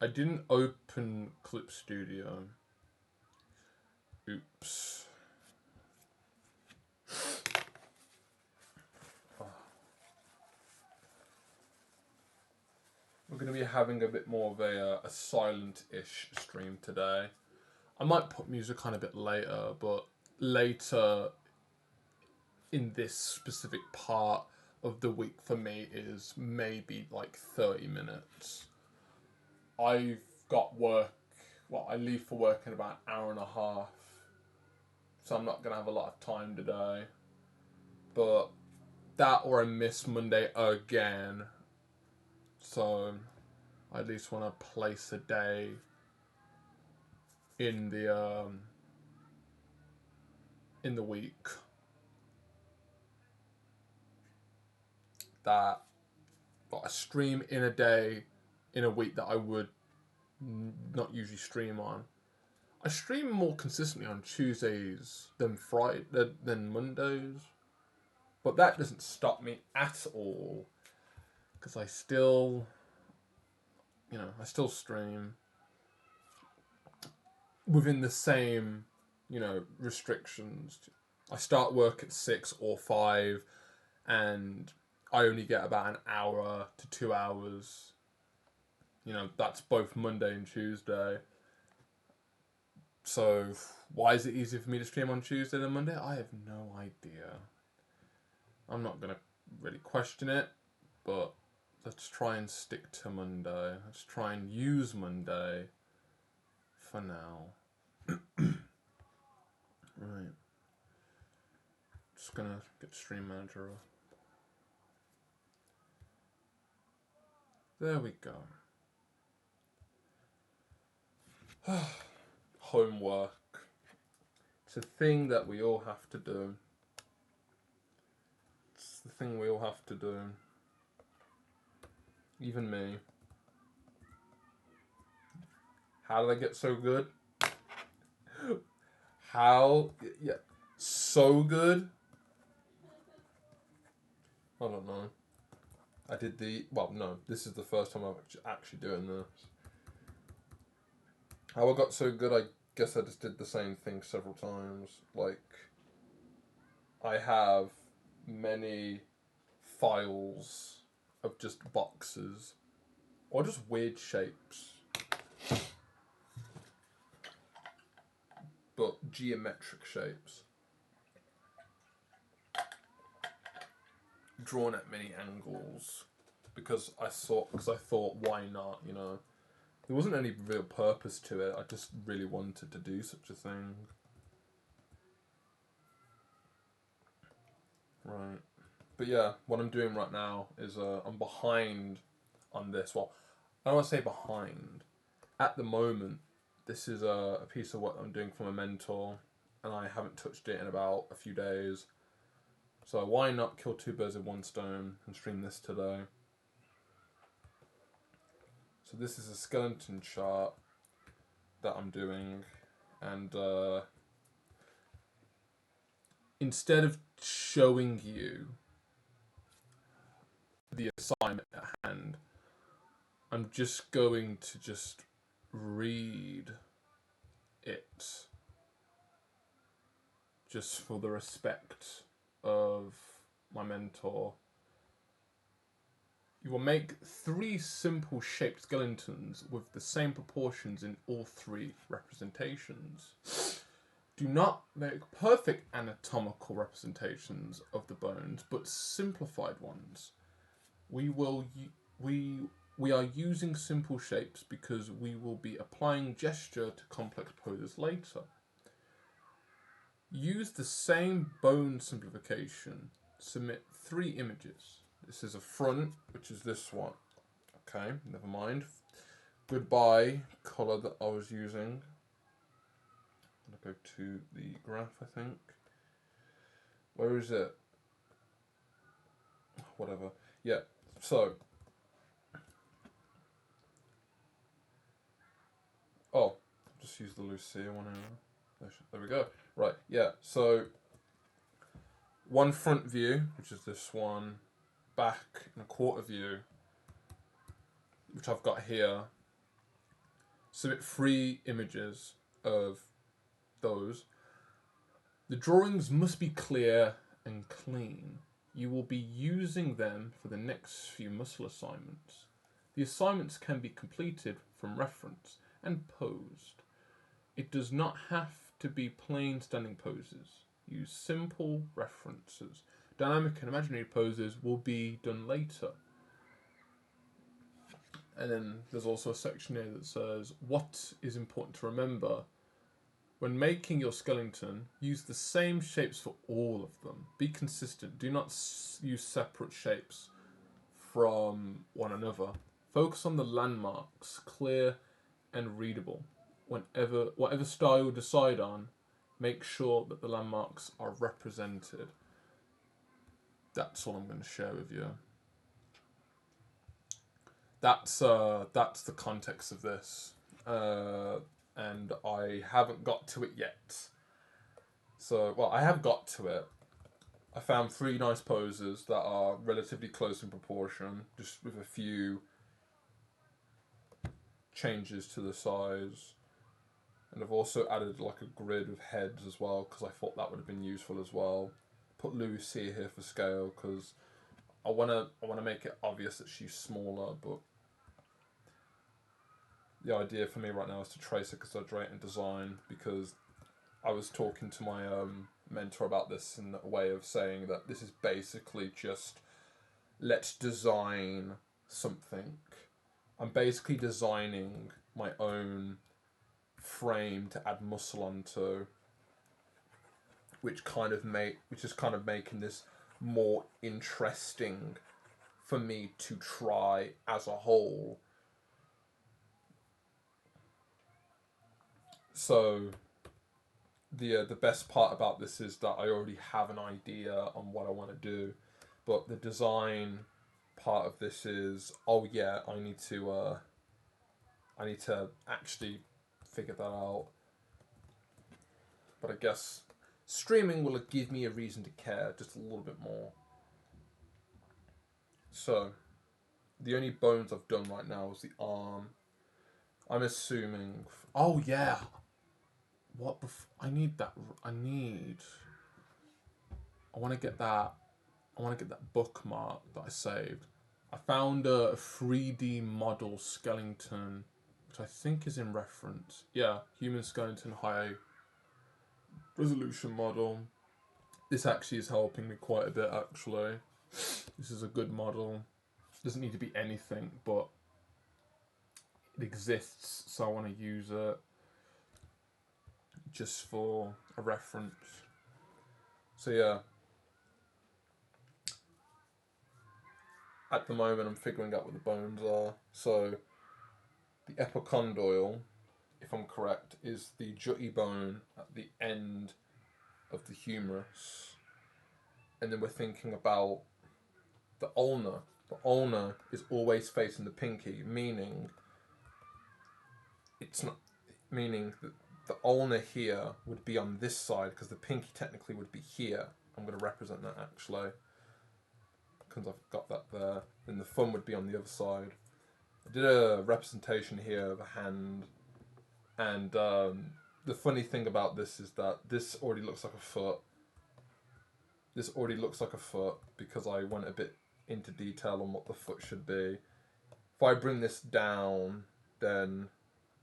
I didn't open Clip Studio. Oops. We're going to be having a bit more of a silent-ish stream today. I might put music on a bit later, but later in this specific part of the week for me is maybe like 30 minutes. I've got work, well, I leave for work in about an hour and a half, so I'm not going to have a lot of time today. But that or I miss Monday again, so I at least want to place a day in the week that, well, a stream in a day in a week that I would not usually stream on. I stream more consistently on Tuesdays than than Mondays, but that doesn't stop me at all because I still stream within the same restrictions. I start work at 6 or 5, and I only get about an hour to 2 hours. That's both Monday and Tuesday. So why is it easier for me to stream on Tuesday than Monday? I have no idea. I'm not going to really question it, but let's try and stick to Monday. Let's try and use Monday for now. Right. Just going to get Stream Manager up. There we go. Homework. It's a thing that we all have to do. It's the thing we all have to do. Even me. How did I get so good? How? Yeah. So good? I don't know. I did no, this is the first time I'm actually doing this. How I got so good, I guess I just did the same thing several times. Like, I have many files of just boxes or just weird shapes, but geometric shapes drawn at many angles because I thought why not, there wasn't any real purpose to it. I just really wanted to do such a thing. Right. But yeah, what I'm doing right now is I'm behind on this. Well, I don't want to say behind. At the moment, this is a piece of work I'm doing for my mentor, and I haven't touched it in about a few days. So why not kill two birds with one stone and stream this today? So this is a skeleton chart that I'm doing, and instead of showing you the assignment at hand, I'm just going to just read it just for the respect of my mentor. You will make 3 simple shaped skeletons with the same proportions in all 3 representations. Do not make perfect anatomical representations of the bones, but simplified ones. We are using simple shapes because we will be applying gesture to complex poses later. Use the same bone simplification. Submit 3 images. This is a front, which is this one. Okay, never mind. Goodbye colour that I was using. I'm going to go to the graph, I think. Where is it? Whatever. Yeah, so. Oh, just use the Lucia one here. There we go. Right, yeah, so one front view, which is this one, back and a quarter view, which I've got here, Submit 3 images of those. The drawings must be clear and clean. You will be using them for the next few muscle assignments. The assignments can be completed from reference and posed. It does not have to be plain standing poses. Use simple references. Dynamic and imaginary poses will be done later. And then there's also a section here that says, what is important to remember? When making your skeleton, use the same shapes for all of them. Be consistent. Do not use separate shapes from one another. Focus on the landmarks, clear and readable. Whatever style you decide on, make sure that the landmarks are represented. That's all I'm going to share with you. That's the context of this, and I haven't got to it yet. So, well, I have got to it. I found 3 nice poses that are relatively close in proportion, just with a few changes to the size. And I've also added like a grid of heads as well, because I thought that would have been useful as well. Put Lucy here for scale, because I wanna make it obvious that she's smaller, but the idea for me right now is to trace, exaggerate, and design, because I was talking to my mentor about this in a way of saying that this is basically just, let's design something. I'm basically designing my own frame to add muscle onto, which is kind of making this more interesting for me to try as a whole. So the best part about this is that I already have an idea on what I want to do, but the design part of this is, oh yeah, I need to actually figure that out. But I guess streaming will give me a reason to care just a little bit more. So the only bones I've done right now is the arm. I'm assuming. Oh yeah. What? I need that. I want to get that. I want to get that bookmark that I saved. I found a 3D model skeleton, which I think is in reference. Yeah, human skeleton high resolution model. This actually is helping me quite a bit, actually. This is a good model. Doesn't need to be anything, but it exists, so I want to use it just for a reference. So yeah. At the moment, I'm figuring out what the bones are. So, the epicondyle, if I'm correct, is the jutty bone at the end of the humerus. And then we're thinking about the ulna. The ulna is always facing the pinky, meaning that the ulna here would be on this side, because the pinky technically would be here. I'm going to represent that actually, because I've got that there. Then the thumb would be on the other side. I did a representation here of a hand, and the funny thing about this is that this already looks like a foot. This already looks like a foot because I went a bit into detail on what the foot should be. If I bring this down, then,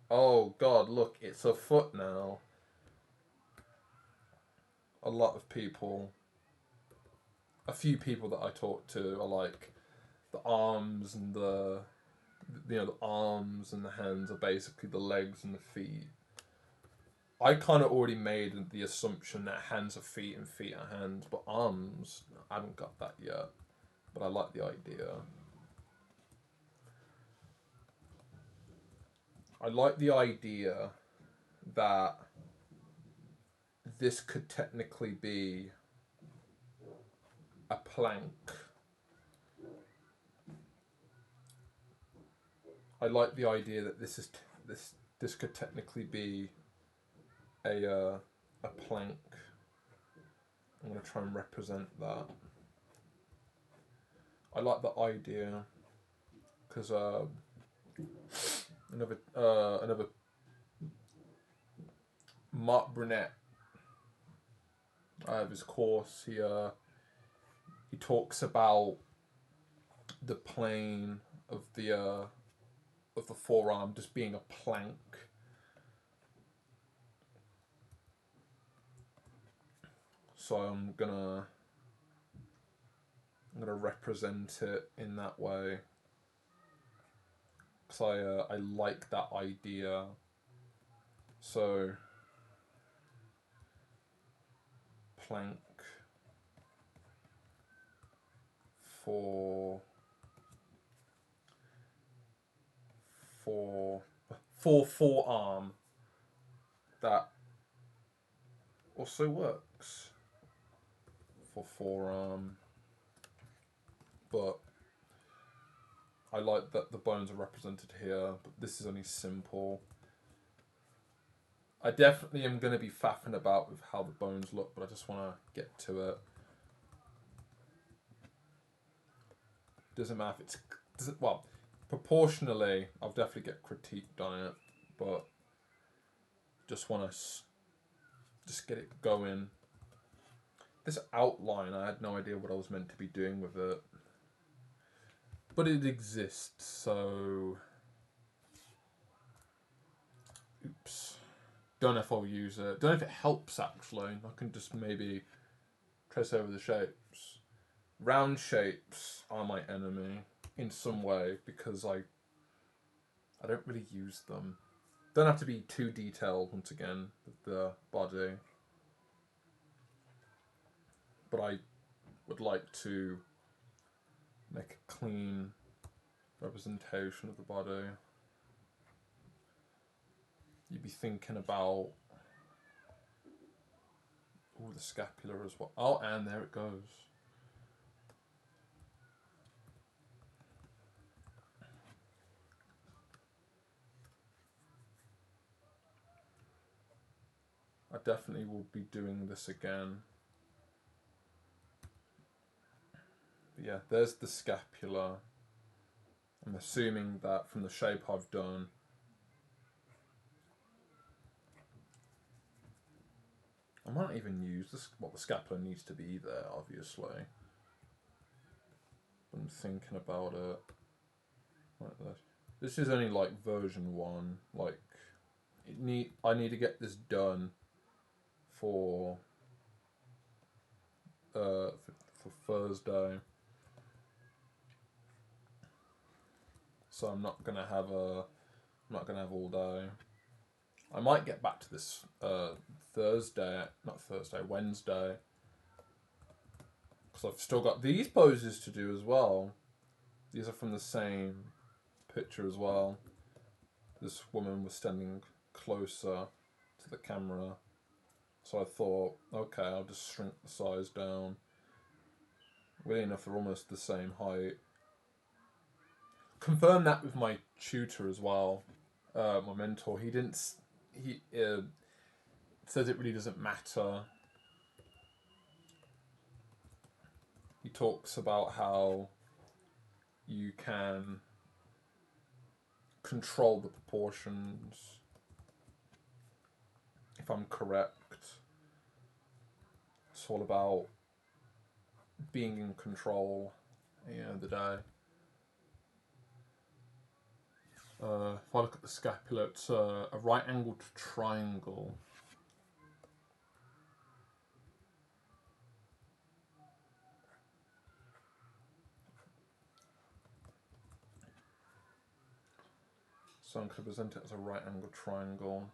oh god, look, it's a foot now. A lot of people, a few people that I talk to are like, the arms and the arms and the hands are basically the legs and the feet. I kind of already made the assumption that hands are feet and feet are hands, but arms, I haven't got that yet. But I like the idea. I like the idea that this could technically be a plank. I like the idea that this could technically be a plank. I'm going to try and represent that. I like the idea because another Mark Brunette. I have his course. He talks about the plane of the forearm just being a plank. So I'm gonna represent it in that way, because I like that idea. So plank for forearm. That also works for forearm, but I like that the bones are represented here, but this is only simple. I definitely am going to be faffing about with how the bones look, but I just want to get to it. Doesn't matter if it's... well, proportionally, I'll definitely get critiqued on it, but just want to just get it going. This outline, I had no idea what I was meant to be doing with it. But it exists, so... oops. Don't know if I'll use it. Don't know if it helps, actually. I can just maybe trace over the shapes. Round shapes are my enemy in some way, because I don't really use them. Don't have to be too detailed, once again, with the body. But I would like to make a clean representation of the body. You'd be thinking about the scapula as well. Oh, and there it goes. I definitely will be doing this again. But yeah, there's the scapula. I'm assuming that from the shape I've done, I might even use this. Well, the scapula needs to be there, obviously. I'm thinking about it like this. This is only like version 1. Like, I need to get this done for Thursday. So I'm not gonna have all day. I might get back to this Wednesday. Because I've still got these poses to do as well. These are from the same picture as well. This woman was standing closer to the camera. So I thought, okay, I'll just shrink the size down. Really enough, they're almost the same height. Confirm that with my tutor as well. My mentor, he says it really doesn't matter. He talks about how you can control the proportions, if I'm correct. It's all about being in control at the end of the day. If I look at the scapula, it's a right-angled triangle. So I'm going to present it as a right-angled triangle.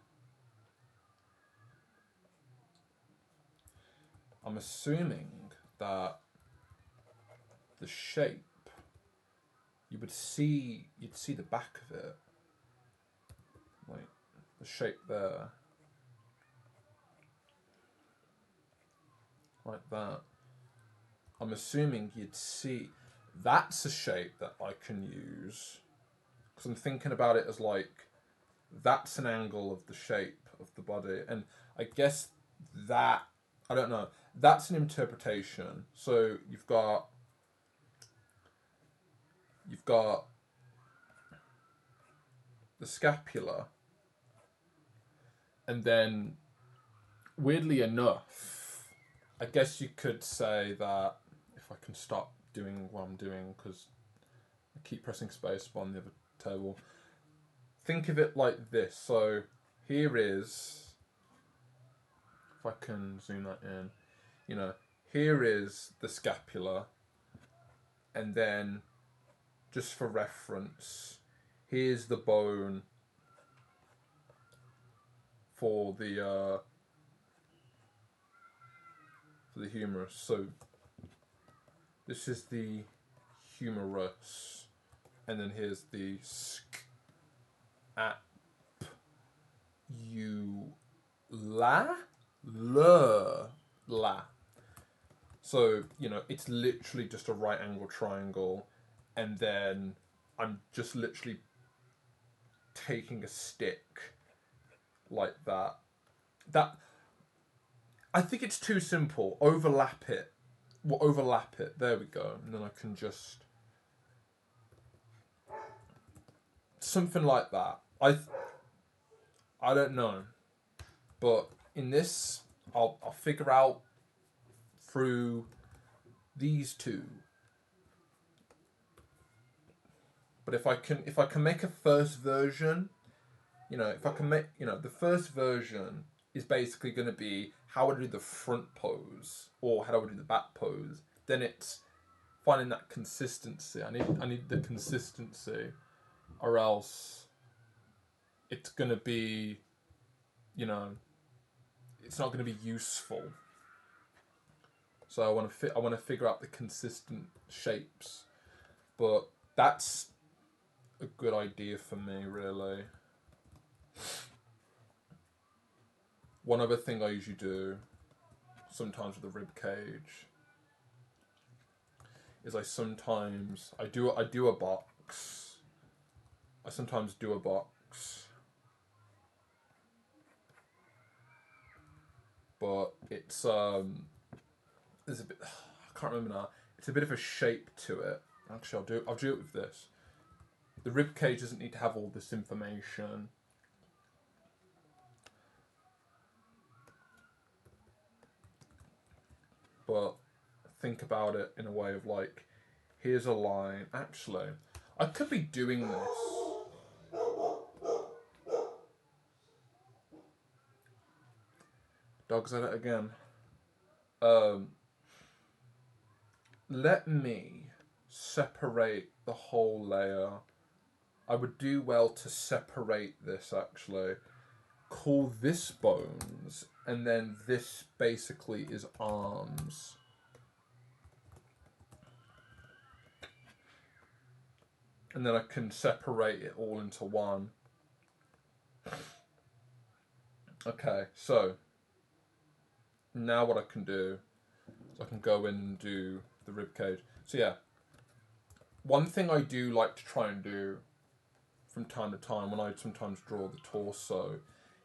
I'm assuming that the shape, you'd see the back of it, like the shape there, like that. I'm assuming you'd see that's a shape that I can use, because I'm thinking about it as like that's an angle of the shape of the body, and I guess that, I don't know, that's an interpretation. So you've got the scapula, and then weirdly enough, I guess you could say that if I can stop doing what I'm doing, because I keep pressing space on the other table. Think of it like this. So here is, if I can zoom that in, you know, here is the scapula, and then just for reference, here's the bone for the humerus. So this is the humerus, and then here's the scapula. So, you know, it's literally just a right angle triangle, and then I'm just literally taking a stick like that. I think it's too simple. Overlap it. Well, overlap it. There we go. And then I can just something like that. I don't know, but in this, I'll figure out through these two. But if I can make a first version, you know, if I can make, you know, the first version is basically going to be how I do the front pose or how I do the back pose. Then it's finding that consistency. I need the consistency, or else it's going to be, you know, it's not going to be useful. So I want to figure out the consistent shapes, but that's a good idea for me, really. One other thing I usually do, sometimes with the rib cage, is I do a box. I sometimes do a box, but it's there's a bit, I can't remember now. It's a bit of a shape to it. Actually, I'll do it with this. The rib cage doesn't need to have all this information. But think about it in a way of like, here's a line. Actually, I could be doing this. Dog's at it again. Let me separate the whole layer. I would do well to separate this, actually. Call this bones, and then this basically is arms. And then I can separate it all into one. Okay, so now what I can do is I can go in and do the rib cage. So yeah, one thing I do like to try and do from time to time when I sometimes draw the torso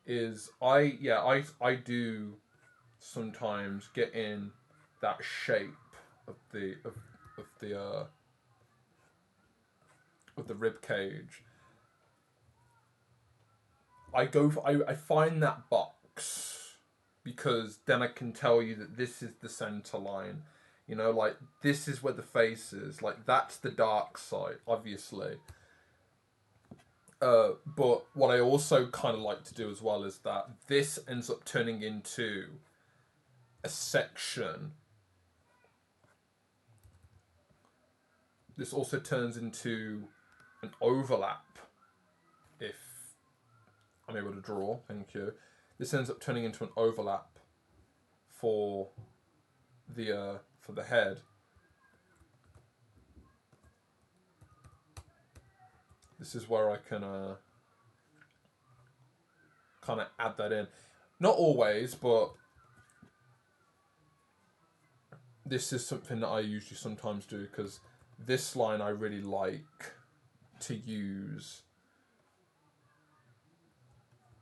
is I do sometimes get in that shape of the rib cage. I find that box because then I can tell you that this is the center line. You know, like this is where the face is. Like that's the dark side, obviously. But what I also kind of like to do as well is that this ends up turning into a section. This also turns into an overlap if I'm able to draw. Thank you. This ends up turning into an overlap for the head. This is where I can kind of add that in. Not always, but this is something that I usually sometimes do because this line I really like to use.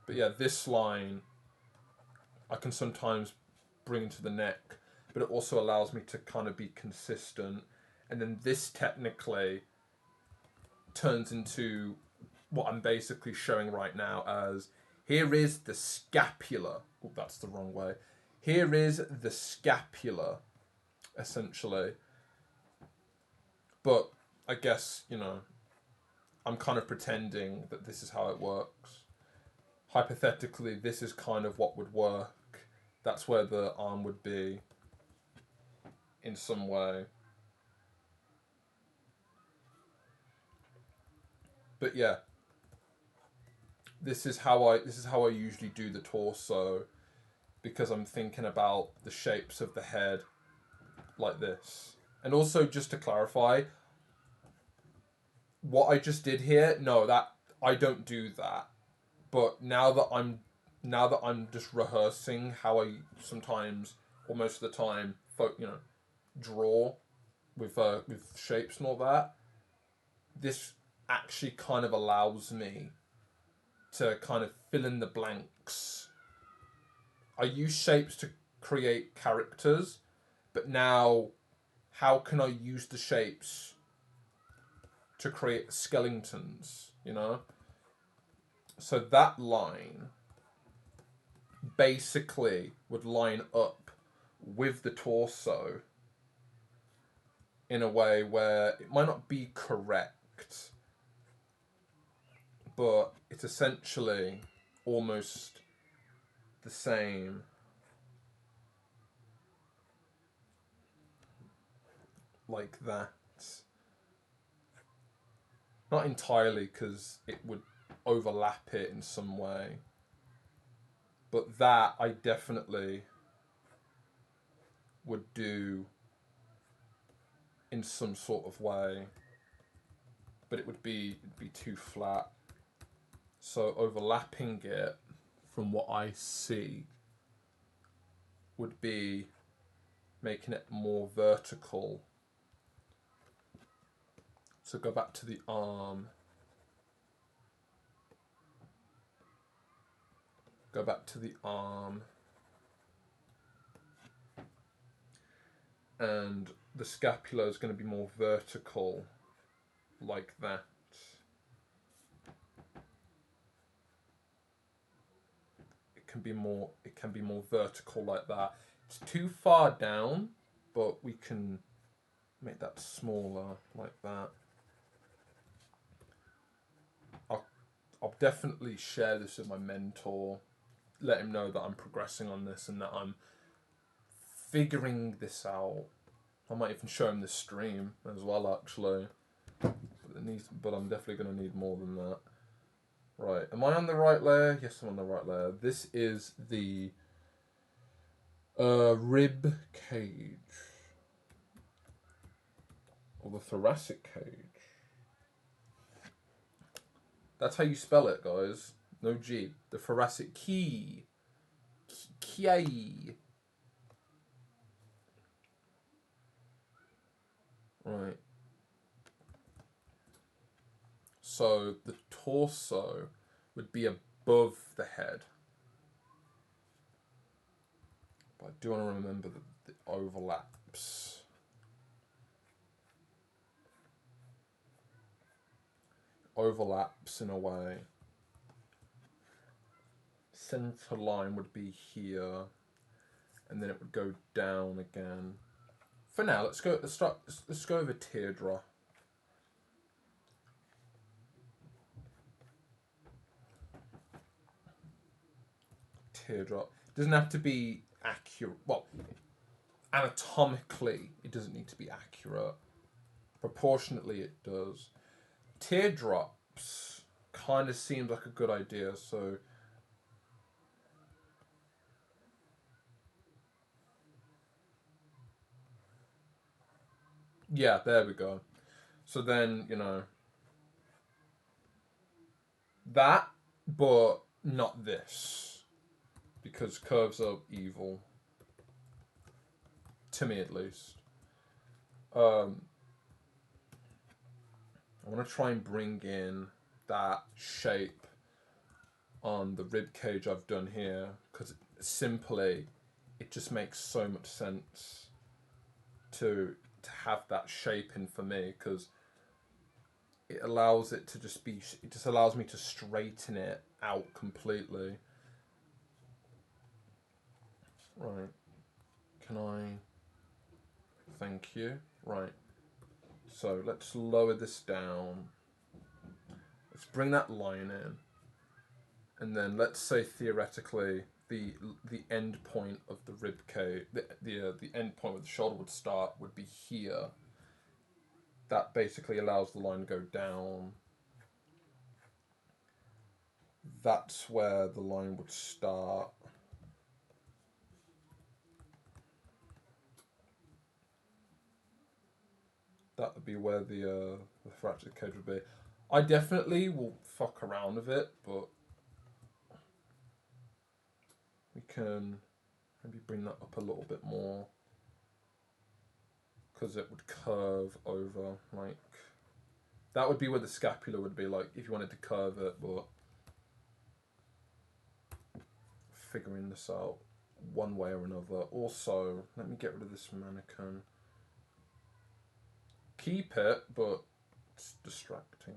But yeah, this line I can sometimes bring into the neck, but it also allows me to kind of be consistent. And then this technically turns into what I'm basically showing right now as Here is the scapula. Oh, that's the wrong way. Here is the scapula, essentially. But I guess, you know, I'm kind of pretending that this is how it works. Hypothetically, this is kind of what would work. That's where the arm would be in some way. But yeah, this is how I usually do the torso, because I'm thinking about the shapes of the head like this. And also, just to clarify, what I just did here, no, that I don't do that. But now that I'm just rehearsing how I sometimes, or most of the time, draw with shapes and all that, this actually kind of allows me to kind of fill in the blanks. I use shapes to create characters, but now how can I use the shapes to create skeletons, you know? So that line basically would line up with the torso in a way where it might not be correct, but it's essentially almost the same. Like that. Not entirely, because it would overlap it in some way. But that I definitely would do in some sort of way. But it'd be too flat. So overlapping it, from what I see, would be making it more vertical. So go back to the arm. Go back to the arm. And the scapula is going to be more vertical, like that. It can be more vertical like that. It's too far down, but we can make that smaller like that. I'll definitely share this with my mentor, let him know that I'm progressing on this and that I'm figuring this out. I might even show him the stream as well, actually. But I'm definitely going to need more than that. Right, am I on the right layer? Yes, I'm on the right layer. This is the rib cage. Or the thoracic cage. That's how you spell it, guys. No G. The thoracic key. Key. Right. So the torso would be above the head. But I do want to remember the overlaps. Overlaps in a way. Center line would be here, and then it would go down again. For now, let's go over teardrop. Teardrop. It doesn't have to be accurate. Well, anatomically, it doesn't need to be accurate. Proportionately, it does. Teardrops kind of seems like a good idea, so yeah, there we go. So then, you know, that, but not this, because curves are evil, to me at least. I want to try and bring in that shape on the rib cage I've done here, because simply it just makes so much sense to have that shape in for me, because it allows it to just be, it just allows me to straighten it out completely. Right. Can I? Thank you. Right. So let's lower this down. Let's bring that line in. And then let's say theoretically the end point of the rib cage, the end point where the shoulder would start would be here. That basically allows the line to go down. That's where the line would start. That would be where the thoracic cage would be. I definitely will fuck around with it, but we can maybe bring that up a little bit more because it would curve over, like that would be where the scapula would be, like if you wanted to curve it, but figuring this out one way or another. Also, let me get rid of this mannequin. Keep it, but it's distracting.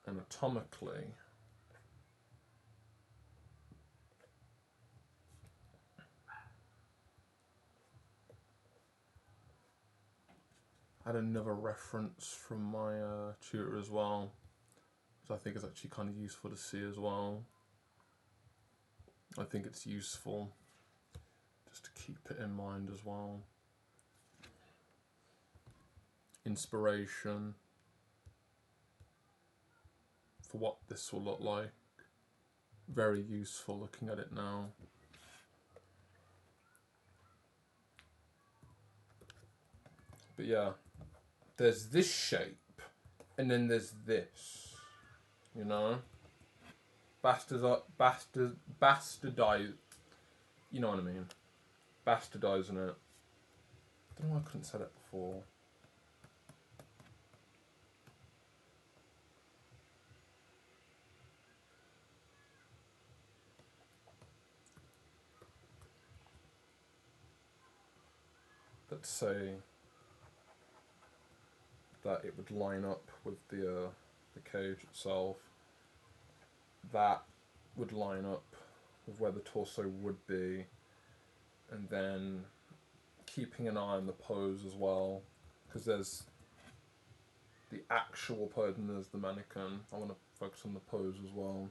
Anatomically, I had another reference from my tutor as well, which I think is actually kind of useful to see as well. I think it's useful just to keep it in mind as well. Inspiration for what this will look like. Very useful looking at it now. But yeah, there's this shape, and then there's this, you know? Bastardize, you know what I mean? Bastardizing it. I don't know why I couldn't say that before. Let's say that it would line up with the cage itself. That would line up with where the torso would be, and then keeping an eye on the pose as well, because there's the actual pose and there's the mannequin. I want to focus on the pose as well.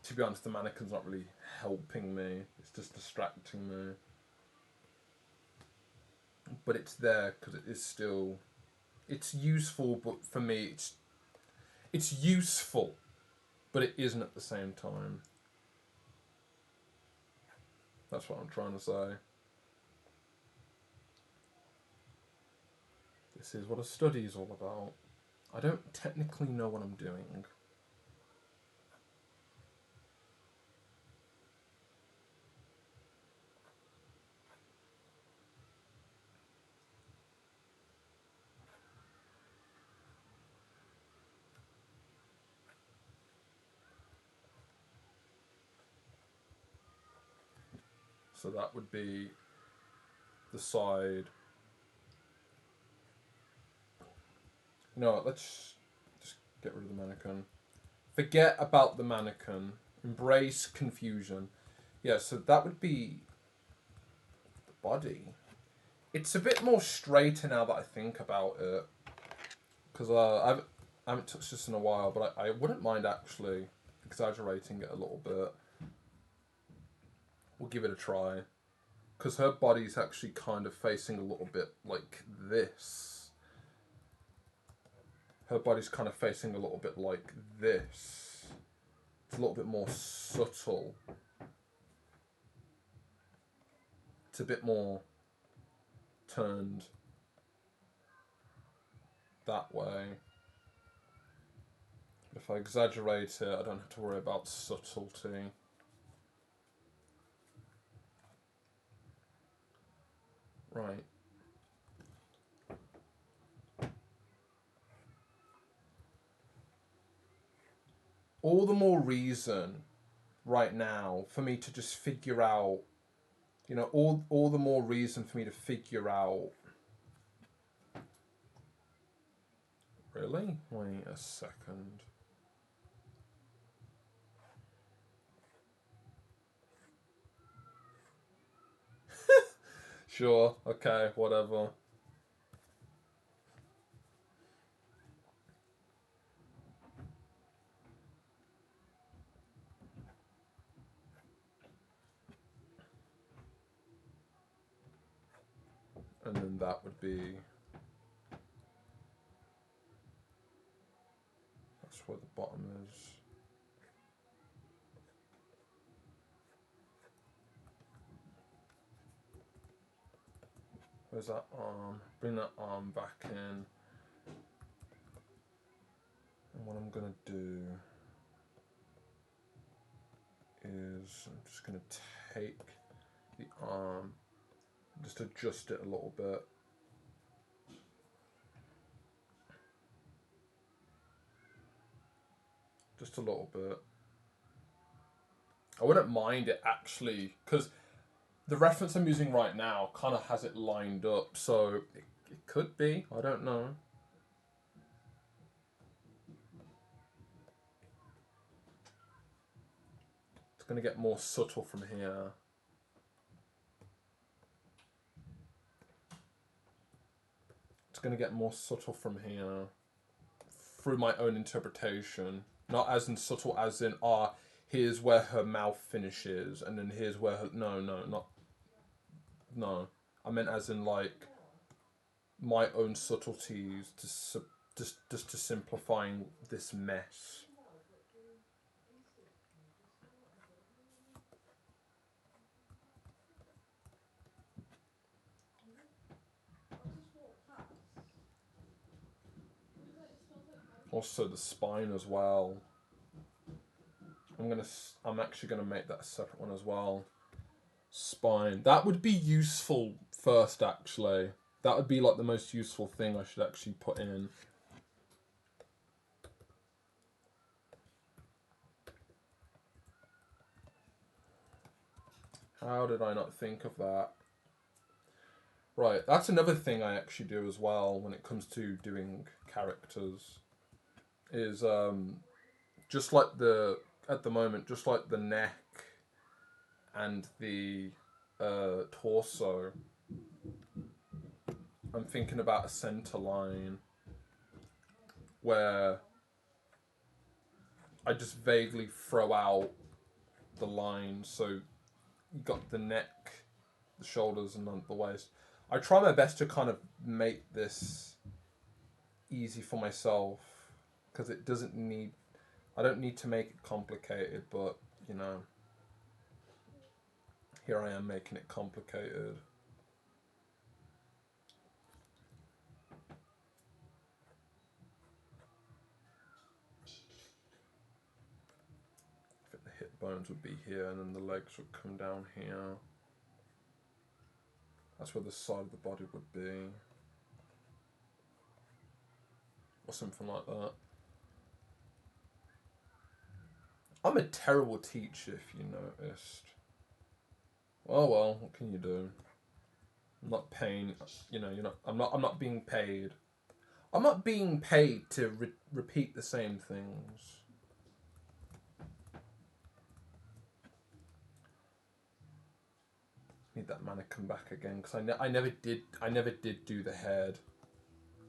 To be honest, the mannequin's not really helping me, it's just distracting me. But it's there because it is still, it's useful, but for me it's useful, but it isn't at the same time. That's what I'm trying to say. This is what a study is all about. I don't technically know what I'm doing. So that would be the side. No, let's just get rid of the mannequin. Forget about the mannequin. Embrace confusion. Yeah, so that would be the body. It's a bit more straighter now that I think about it. Because I haven't touched this in a while, but I wouldn't mind actually exaggerating it a little bit. We'll give it a try. Because her body's actually kind of facing a little bit like this. Her body's kind of facing a little bit like this. It's a little bit more subtle. It's a bit more turned that way. If I exaggerate it, I don't have to worry about subtlety. Right. All the more reason right now for me to just figure out, you know, all the more reason for me to figure out. Really? Wait a second. Sure, okay, whatever. And then that would be, that's where the bottom is. Where's that arm? Bring that arm back in. And what I'm gonna do is I'm just gonna take the arm, just adjust it a little bit. Just a little bit. I wouldn't mind it actually, because the reference I'm using right now kind of has it lined up, so it could be. I don't know. It's going to get more subtle from here. It's going to get more subtle from here through my own interpretation. Not as in subtle as in, here's where her mouth finishes, and then here's where her... No. I meant as in, like, my own subtleties just to simplifying this mess. Also the spine as well. I'm actually gonna make that a separate one as well. Spine. That would be useful first, actually. That would be like the most useful thing I should actually put in. How did I not think of that? Right, that's another thing I actually do as well when it comes to doing characters. Is just like at the moment, just like the neck and the torso, I'm thinking about a center line where I just vaguely throw out the line. So you got the neck, the shoulders, and the waist. I try my best to kind of make this easy for myself because it doesn't need. I don't need to make it complicated, but you know, here I am making it complicated. I think the hip bones would be here, and then the legs would come down here. That's where the side of the body would be. Or something like that. I'm a terrible teacher, if you noticed. Oh well, what can you do? I'm not paying. You know, you're not. I'm not being paid. I'm not being paid to repeat the same things. Need that mannequin back again because I never did do the head,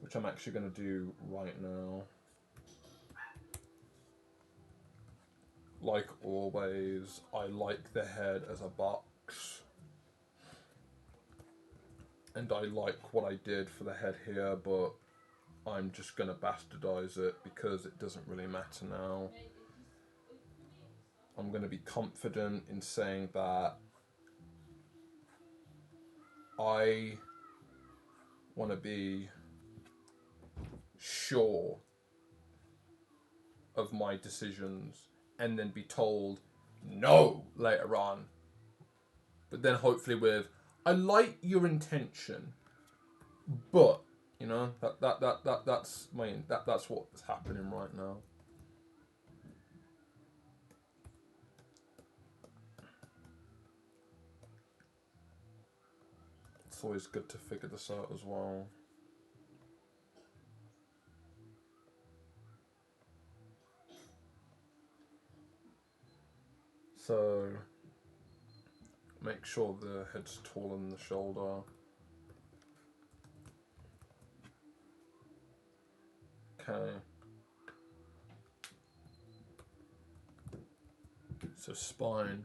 which I'm actually gonna do right now. Like always, I like the head as a box. And I like what I did for the head here, but I'm just going to bastardize it because it doesn't really matter now. I'm going to be confident in saying that I want to be sure of my decisions and then be told no later on. But then hopefully with, I like your intention, but you know that's what's happening right now. It's always good to figure this out as well. So make sure the head's taller than the shoulder. Okay. So spine.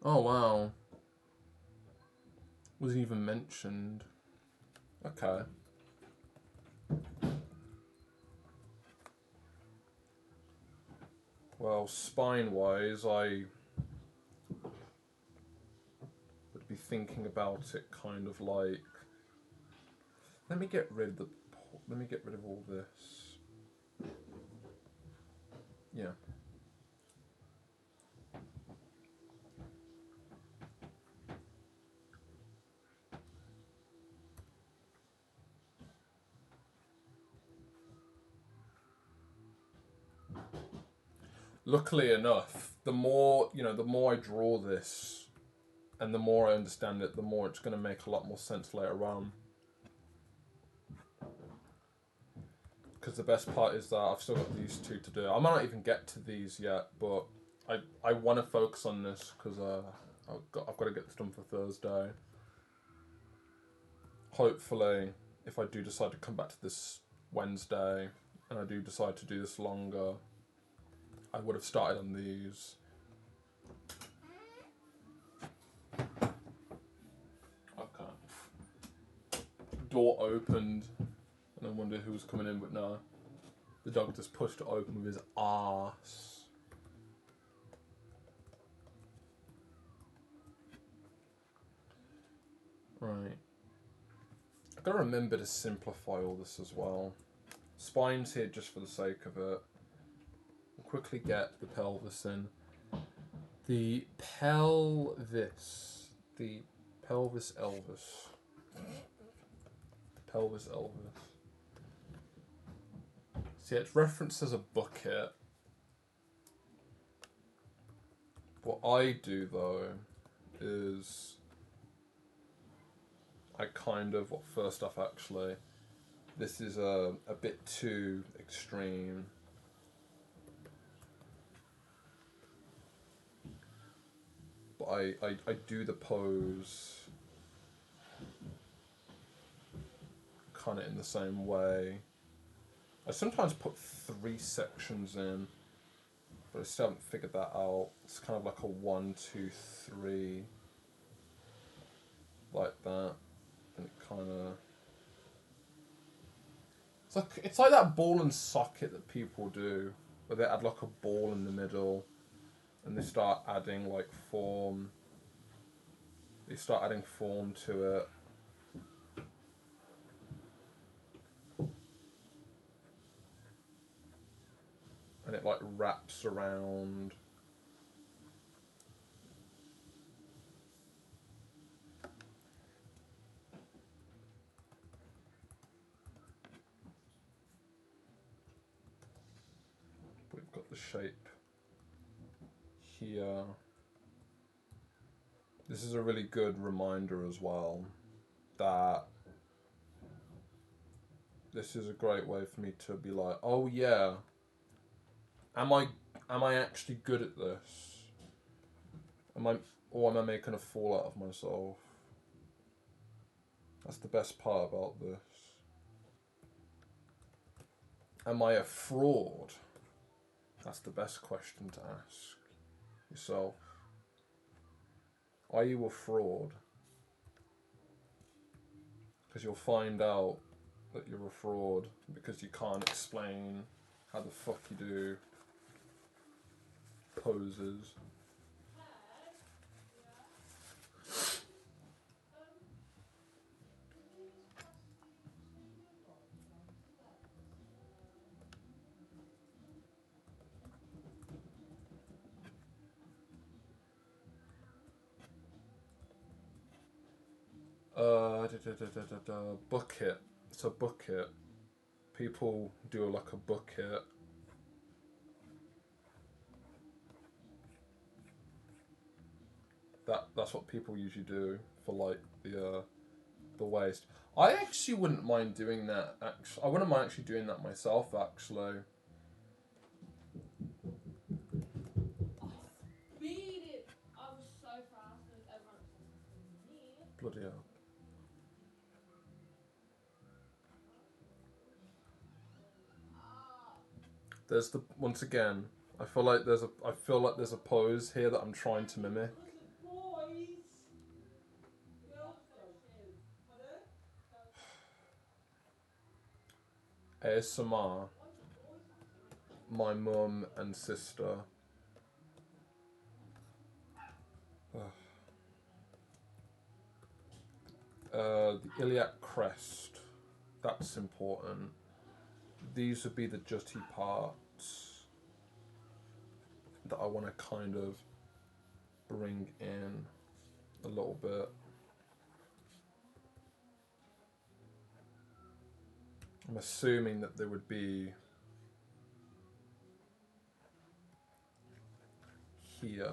Oh wow. Wasn't even mentioned. Okay. Well, spine-wise, I would be thinking about it kind of like. Let me get rid of all this. Yeah. Luckily enough, the more I draw this, and the more I understand it, the more it's going to make a lot more sense later on. Because the best part is that I've still got these two to do. I might not even get to these yet, but I want to focus on this because I've got to get this done for Thursday. Hopefully, if I do decide to come back to this Wednesday, and I do decide to do this longer, I would have started on these. Okay. Door opened, and I wondered who was coming in, but no. The dog just pushed it open with his arse. Right. I've got to remember to simplify all this as well. Spine's here just for the sake of it. We'll quickly get the pelvis in. The pelvis. The pelvis Elvis. Pelvis Elvis. See, it's referenced as a bucket. What I do though is I kind of, well, first off actually, this is a bit too extreme. But I do the pose kind of in the same way. I sometimes put 3 sections in, but I still haven't figured that out. It's kind of like a 1, 2, 3, like that, and it kind of. It's like that ball and socket that people do, where they add like a ball in the middle, and they start adding like form. They start adding form to it. And it like wraps around. We've got the shape here. This is a really good reminder as well that this is a great way for me to be like, oh yeah, am I actually good at this? Am I making a fool out of myself? That's the best part about this. Am I a fraud? That's the best question to ask yourself. Are you a fraud? Because you'll find out that you're a fraud because you can't explain how the fuck you do poses. Bucket. It's a bucket. People do like a bucket. That's that's what people usually do for like the waist. I actually wouldn't mind doing that. Actually, I wouldn't mind actually doing that myself. Actually, Beat it! I was so fast and everyone was like, me. bloody hell. There's the once again. I feel like there's a pose here that I'm trying to mimic. ASMR. My mum and sister. The iliac crest. That's important. These would be the jutty parts that I want to kind of bring in a little bit. I'm assuming that there would be here.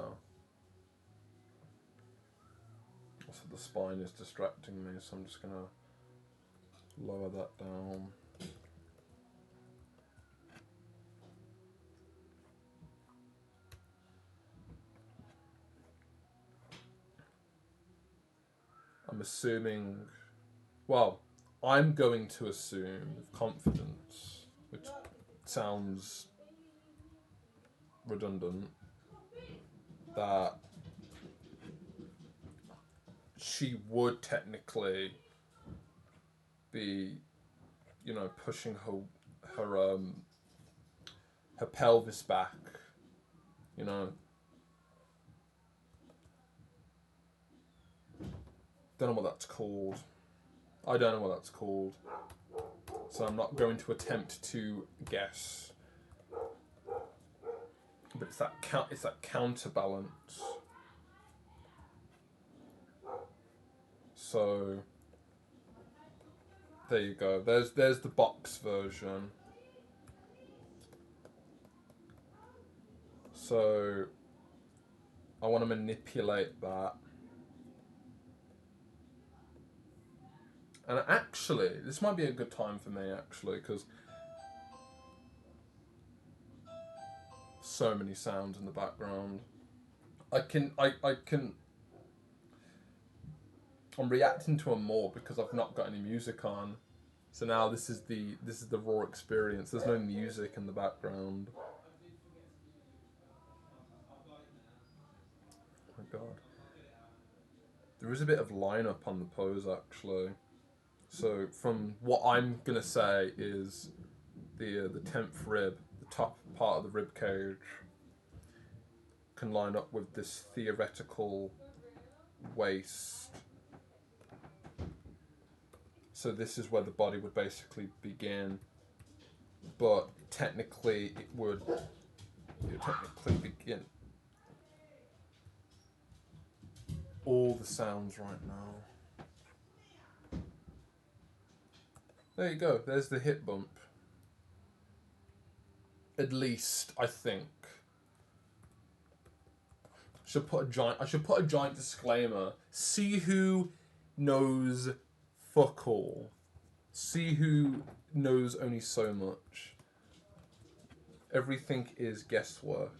Also, the spine is distracting me, so I'm just gonna lower that down. I'm assuming, well, I'm going to assume with confidence, which sounds redundant, that she would technically be, pushing her pelvis back, Don't know what that's called. I don't know what that's called. So I'm not going to attempt to guess. But it's that counterbalance. So there you go. There's the box version. So I want to manipulate that. And actually, this might be a good time for me, actually, because so many sounds in the background. I'm reacting to them more because I've not got any music on. So now this is the raw experience. There's no music in the background. Oh my god. There is a bit of lineup on the pose actually. So from what I'm gonna say is the 10th rib, the top part of the rib cage, can line up with this theoretical waist. So this is where the body would basically begin, but technically it would technically begin. All the sounds right now. There you go. There's the hip bump. At least I think. I should put a giant disclaimer. See who knows fuck all. See who knows only so much. Everything is guesswork.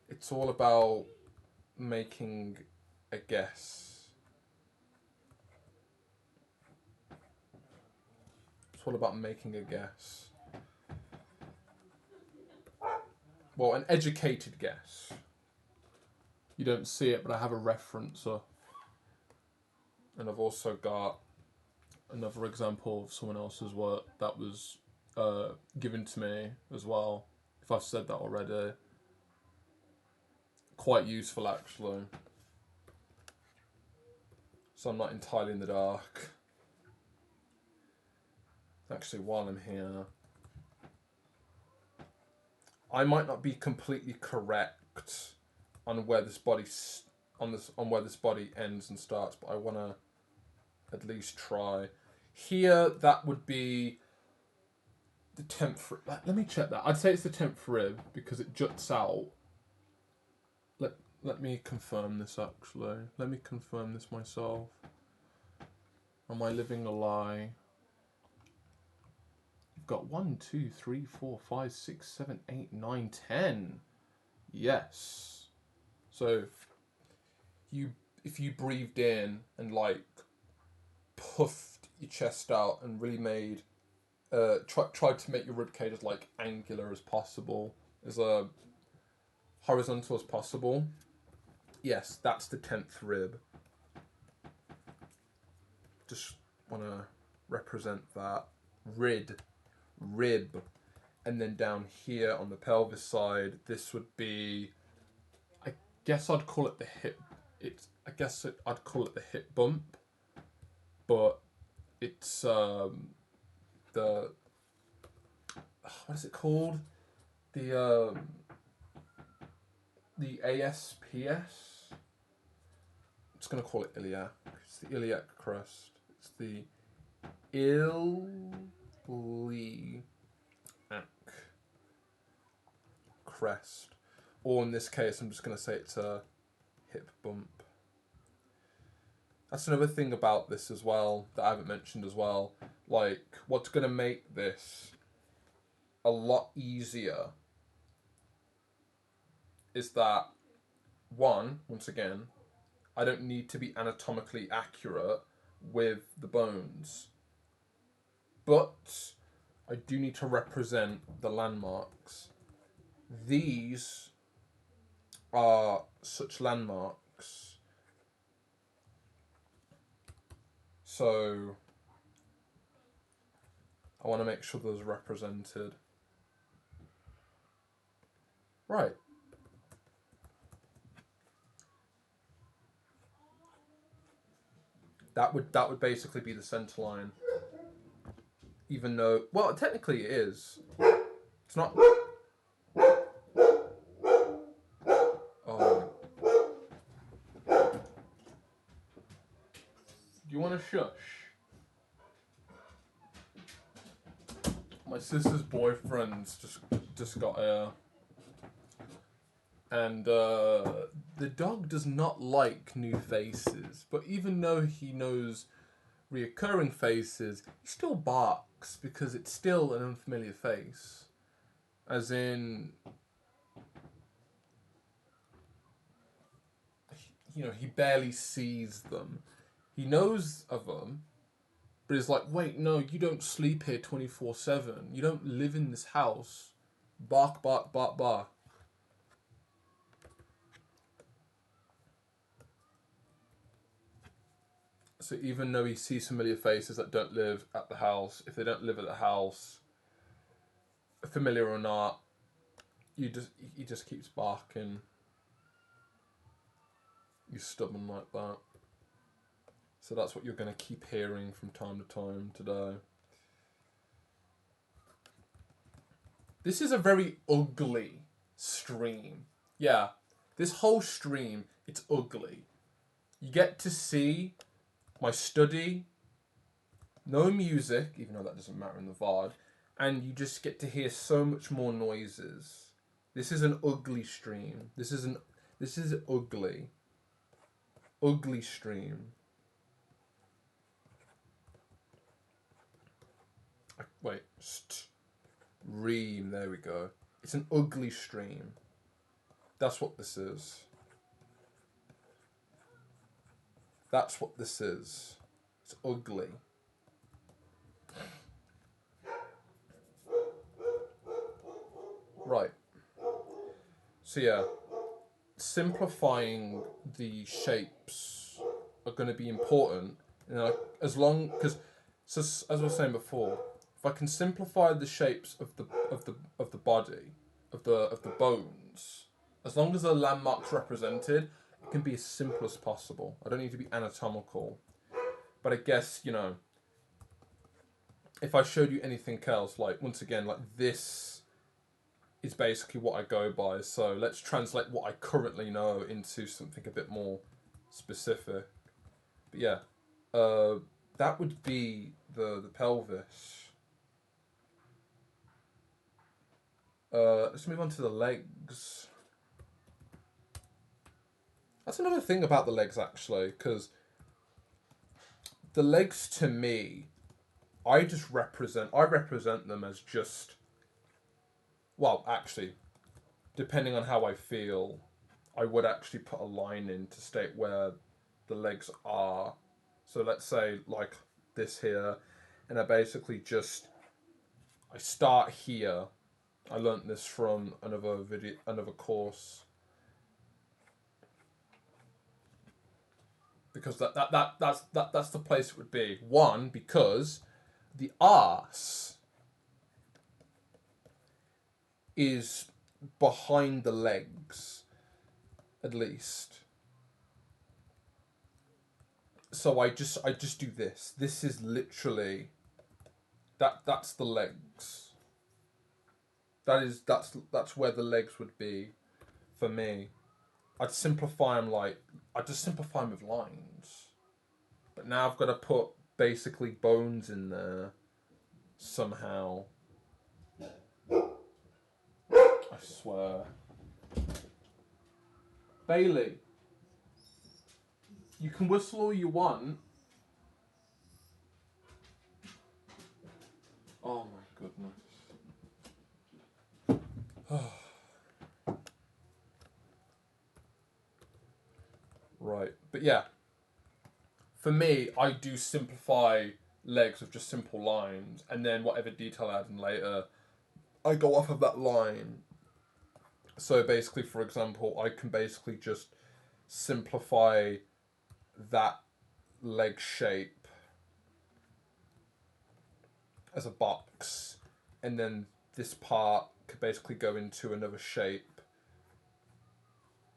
It's all about making a guess. It's all about making a guess. Well, an educated guess. You don't see it, but I have a referencer. And I've also got another example of someone else's work that was given to me as well. If I've said that already. Quite useful actually. So I'm not entirely in the dark. Actually, while I'm here, I might not be completely correct on where this body on where this body ends and starts, but I want to at least try. Here, that would be the 10th. Let me check that. I'd say it's the 10th rib because it juts out. Let me confirm this actually. Let me confirm this myself. Am I living a lie? You've got 1, 2, 3, 4, 5, 6, 7, 8, 9, 10. Yes. So if you breathed in and like puffed your chest out and really made tried to make your ribcage as like angular as possible, as horizontal as possible. Yes, that's the 10th rib. Just want to represent that. Rib. And then down here on the pelvis side, this would be, I guess I'd call it the hip. I'd call it the hip bump, but it's the what is it called? The ASPS. I'm just gonna call it iliac. It's the iliac crest. It's the iliac crest. Or in this case, I'm just gonna say it's a hip bump. That's another thing about this as well that I haven't mentioned as well. Like, what's gonna make this a lot easier is that once again, I don't need to be anatomically accurate with the bones, but I do need to represent the landmarks. These are such landmarks, so I want to make sure those are represented. Right. That would basically be the center line. Even though, well, technically it is. It's not. Oh. Do you want to shush? My sister's boyfriend's just got here. And the dog does not like new faces, but even though he knows reoccurring faces, he still barks because it's still an unfamiliar face. As in, he barely sees them. He knows of them, but he's like, wait, no, you don't sleep here 24/7. You don't live in this house. Bark, bark, bark, bark. So even though he sees familiar faces that don't live at the house, if they don't live at the house, familiar or not, he just keeps barking. He's stubborn like that. So that's what you're going to keep hearing from time to time today. This is a very ugly stream. Yeah, this whole stream, it's ugly. You get to see my study, no music, even though that doesn't matter in the VOD, and you just get to hear so much more noises. This is an ugly stream. This is ugly. Ugly stream. Wait, stream, there we go. It's an ugly stream. That's what this is. That's what this is. It's ugly. Right. So yeah, simplifying the shapes are going to be important. As long because, so as I was saying before, if I can simplify the shapes of the body, of the bones, as long as the landmarks represented, it can be as simple as possible. I don't need to be anatomical. But I guess, if I showed you anything else, like, once again, like, this is basically what I go by. So let's translate what I currently know into something a bit more specific. But yeah, that would be the pelvis. Let's move on to the legs. That's another thing about the legs, actually, because the legs to me, I represent them as just, well, actually, depending on how I feel, I would actually put a line in to state where the legs are. So let's say like this here, and I start here. I learnt this from another course, because that's the place it would be. One, because the arse is behind the legs, at least. So I just do this. This is literally that's the legs. That's where the legs would be for me. I'd just simplify them with lines. But now I've got to put basically bones in there somehow. I swear. Bailey, you can whistle all you want. Oh my goodness. Right, but yeah. For me, I do simplify legs with just simple lines, and then whatever detail I add in later, I go off of that line. So basically, for example, I can basically just simplify that leg shape as a box, and then this part could basically go into another shape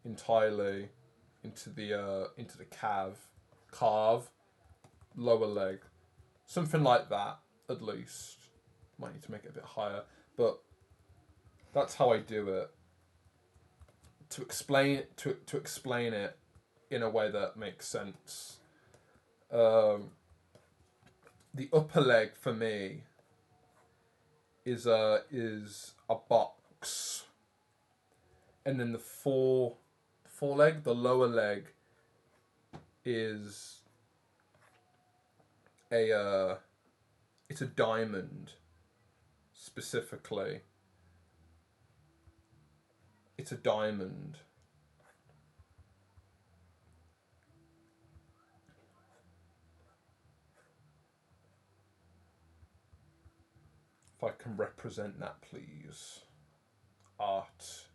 entirely, into the calf, lower leg, something like that. At least might need to make it a bit higher, but that's how I do it. To explain it in a way that makes sense. The upper leg for me is a box, and then the foreleg, the lower leg, is it's a diamond. Specifically, it's a diamond. If I can represent that, please. Art.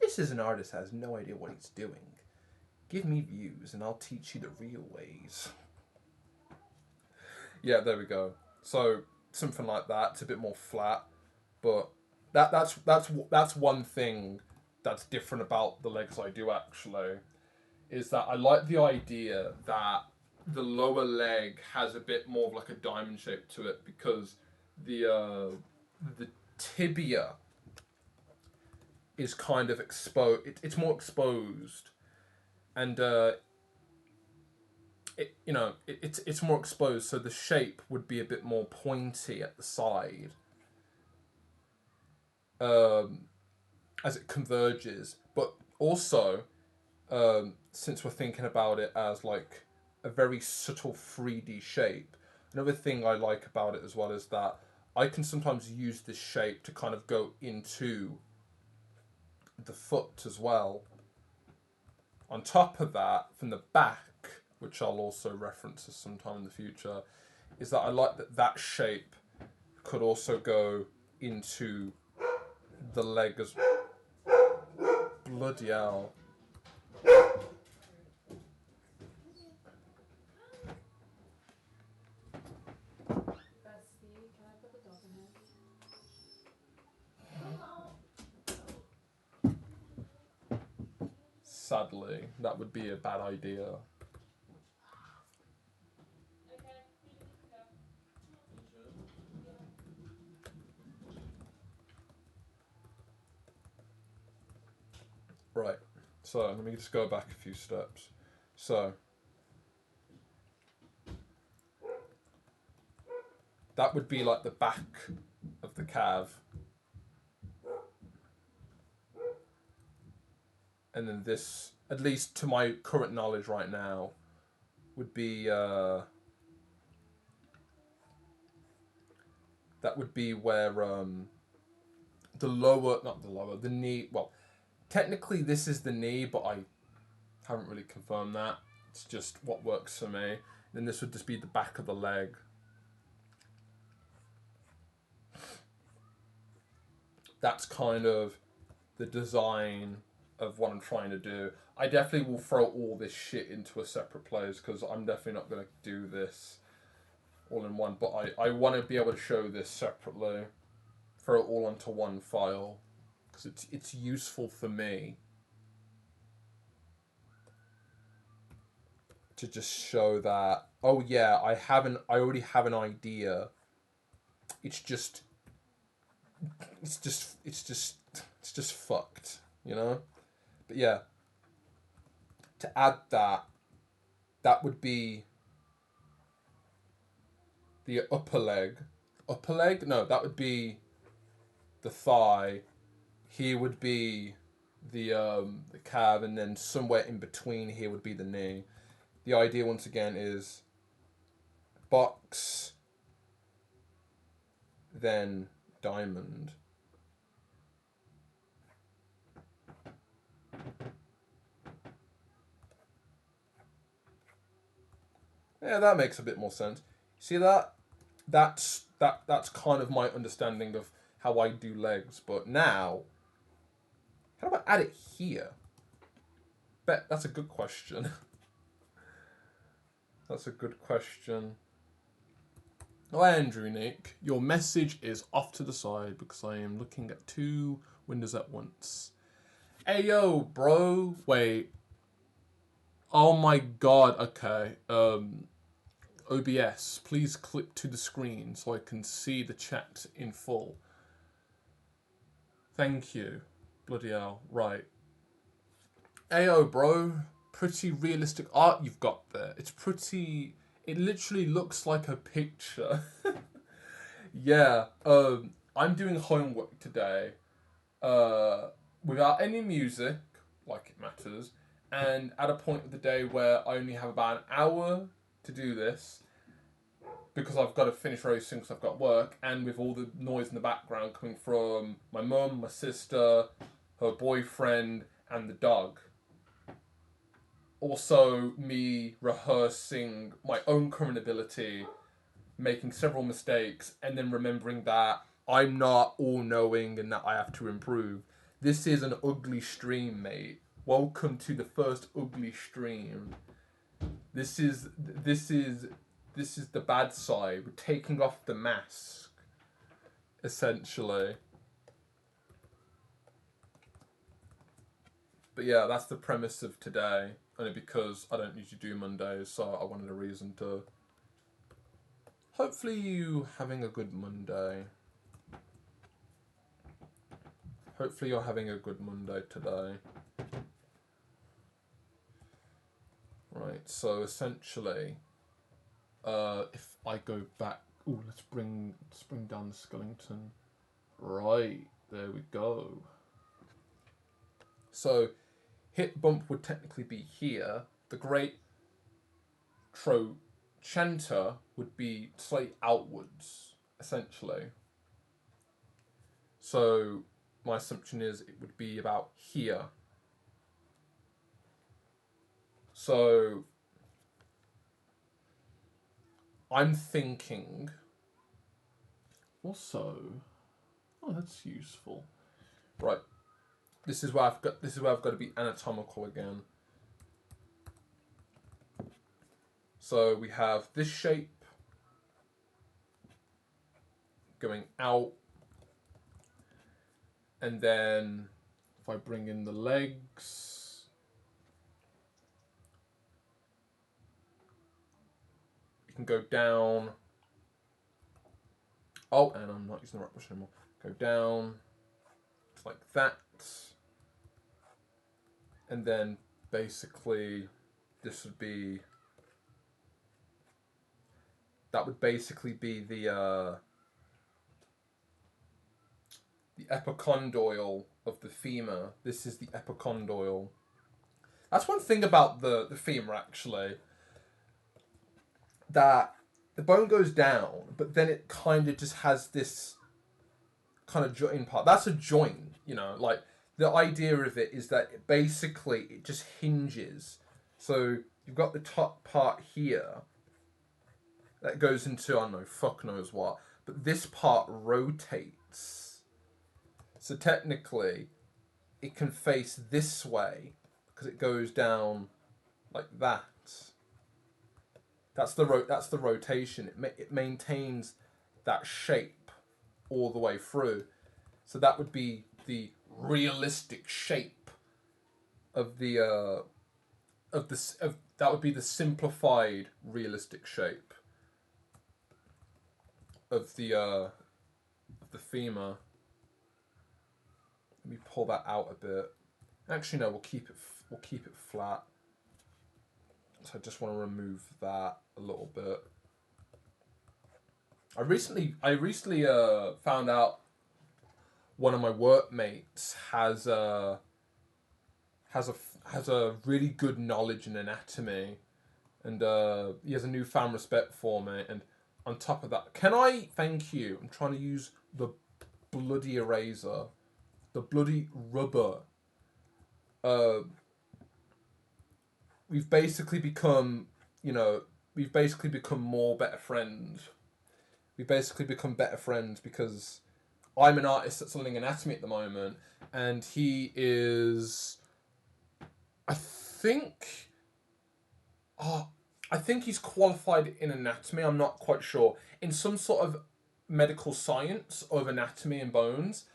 This is an artist that has no idea what he's doing. Give me views and I'll teach you the real ways. Yeah, there we go. So something like that. It's a bit more flat, but that's one thing that's different about the legs I do actually, is that I like the idea that the lower leg has a bit more of like a diamond shape to it, because the tibia is kind of exposed. It's more exposed, and it's more exposed, so the shape would be a bit more pointy at the side, as it converges. But also, since we're thinking about it as like a very subtle 3D shape, another thing I like about it as well is that I can sometimes use this shape to kind of go into the foot as well. On top of that, from the back, which I'll also reference sometime in the future, is that I like that shape could also go into the leg as bloody hell. Bestie, can I put the dog in here? Sadly, that would be a bad idea. Okay, you can go. Right. So let me just go back a few steps. So that would be like the back of the calf. And then this, at least to my current knowledge right now, would be that would be where the lower, not the lower, the knee. Well, technically this is the knee, but I haven't really confirmed that. It's just what works for me. Then this would just be the back of the leg. That's kind of the design of what I'm trying to do. I definitely will throw all this shit into a separate place because I'm definitely not going to do this all in one. But I want to be able to show this separately. Throw it all onto one file because it's useful for me to just show that, oh yeah, I already have an idea. It's just fucked, you know? But yeah, to add that would be the upper leg. Upper leg? No, that would be the thigh. Here would be the calf, and then somewhere in between here would be the knee. The idea once again is box, then diamond. Yeah, that makes a bit more sense. See that? That's kind of my understanding of how I do legs. But now, how do I add it here? Bet that's a good question. That's a good question. Oh, Andrew Nick, your message is off to the side because I am looking at 2 windows at once. Hey yo, bro. Wait. Oh my god. Okay. OBS, please clip to the screen so I can see the chat in full. Thank you. Bloody hell. Right. Ayo, bro. Pretty realistic art you've got there. It's pretty... It literally looks like a picture. Yeah. I'm doing homework today. Without any music, like it matters. And at a point of the day where I only have about an hour to do this, because I've got to finish very soon because I've got work, and with all the noise in the background coming from my mum, my sister, her boyfriend, and the dog. Also, me rehearsing my own current ability, making several mistakes, and then remembering that I'm not all-knowing and that I have to improve. This is an ugly stream, mate. Welcome to the first ugly stream. This is the bad side. We're taking off the mask, essentially. But yeah, that's the premise of today. Only because I don't usually do Mondays, so I wanted a reason to. Hopefully you having a good Monday. Hopefully you're having a good Monday today. Right, so essentially, if I go back, let's bring down the Skellington. Right, there we go. So, hit bump would technically be here. The Great Trochanter would be slightly outwards, essentially. So, my assumption is it would be about here. So, I'm thinking. Also, oh, that's useful. Right, this is where I've got to be anatomical again. So we have this shape going out, and then if I bring in the legs, you can go down. Oh, and I'm not using the right brush anymore. Go down, like that. And then basically this would be that would basically be the epicondyle of the femur. This is the epicondyle. That's one thing about the femur, actually, that the bone goes down, but then it kind of just has this kind of joint part. That's a joint, like the idea of it is that it just hinges. So you've got the top part here that goes into, I don't know, fuck knows what, but this part rotates. So technically, it can face this way because it goes down like that. That's the rotation. It maintains that shape all the way through. So that would be the realistic shape of that would be the simplified realistic shape of the femur. Let me pull that out a bit. Actually, no, we'll keep it flat. So I just want to remove that a little bit. I recently found out one of my workmates has a really good knowledge in anatomy, and he has a newfound respect for me. And on top of that, can I thank you? I'm trying to use the bloody eraser, the bloody rubber. We've basically become more better friends. We've basically become better friends because I'm an artist that's learning anatomy at the moment, and he is, I think he's qualified in anatomy. I'm not quite sure. In some sort of medical science of anatomy and bones,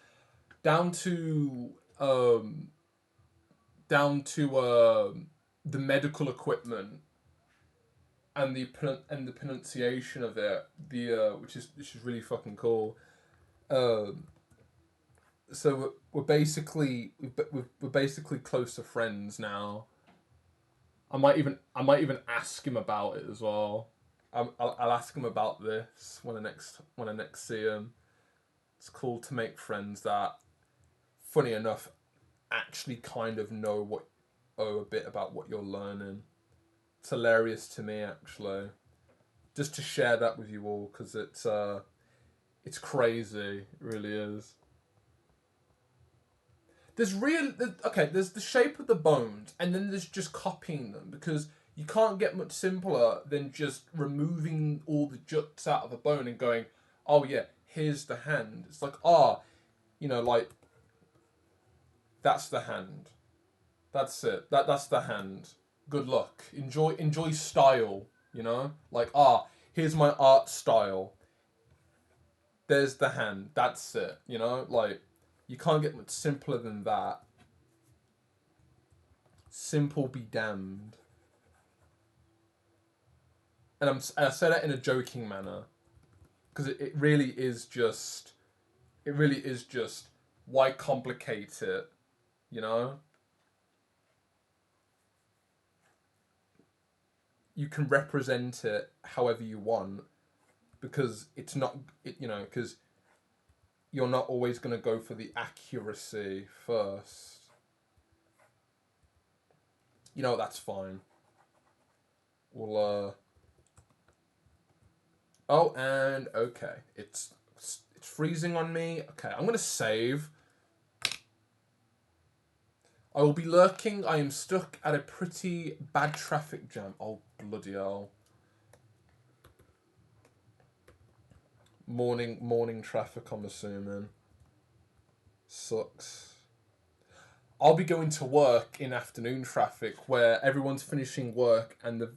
down to the medical equipment and the pronunciation of it, which is really fucking cool. So we're basically closer friends now. I might even ask him about it as well. I'll ask him about this when I next see him. It's cool to make friends that, funny enough, actually kind of know a bit about what you're learning. It's hilarious to me, actually, just to share that with you all, because it's crazy. It really is. There's the shape of the bones, and then there's just copying them, because you can't get much simpler than just removing all the juts out of a bone and going, oh yeah, here's the hand. It's like, like, that's the hand. That's it. That's the hand. Good luck. Enjoy style, Like, here's my art style. There's the hand. That's it, Like, you can't get much simpler than that. Simple be damned. And I say that in a joking manner, because it really is just why complicate it, You can represent it however you want, because it's not, because you're not always going to go for the accuracy first. That's fine. We'll oh, and okay, it's freezing on me. Okay, I'm gonna save. I will be lurking. I am stuck at a pretty bad traffic jam. Oh, bloody hell. Morning traffic, I'm assuming. Sucks. I'll be going to work in afternoon traffic where everyone's finishing work and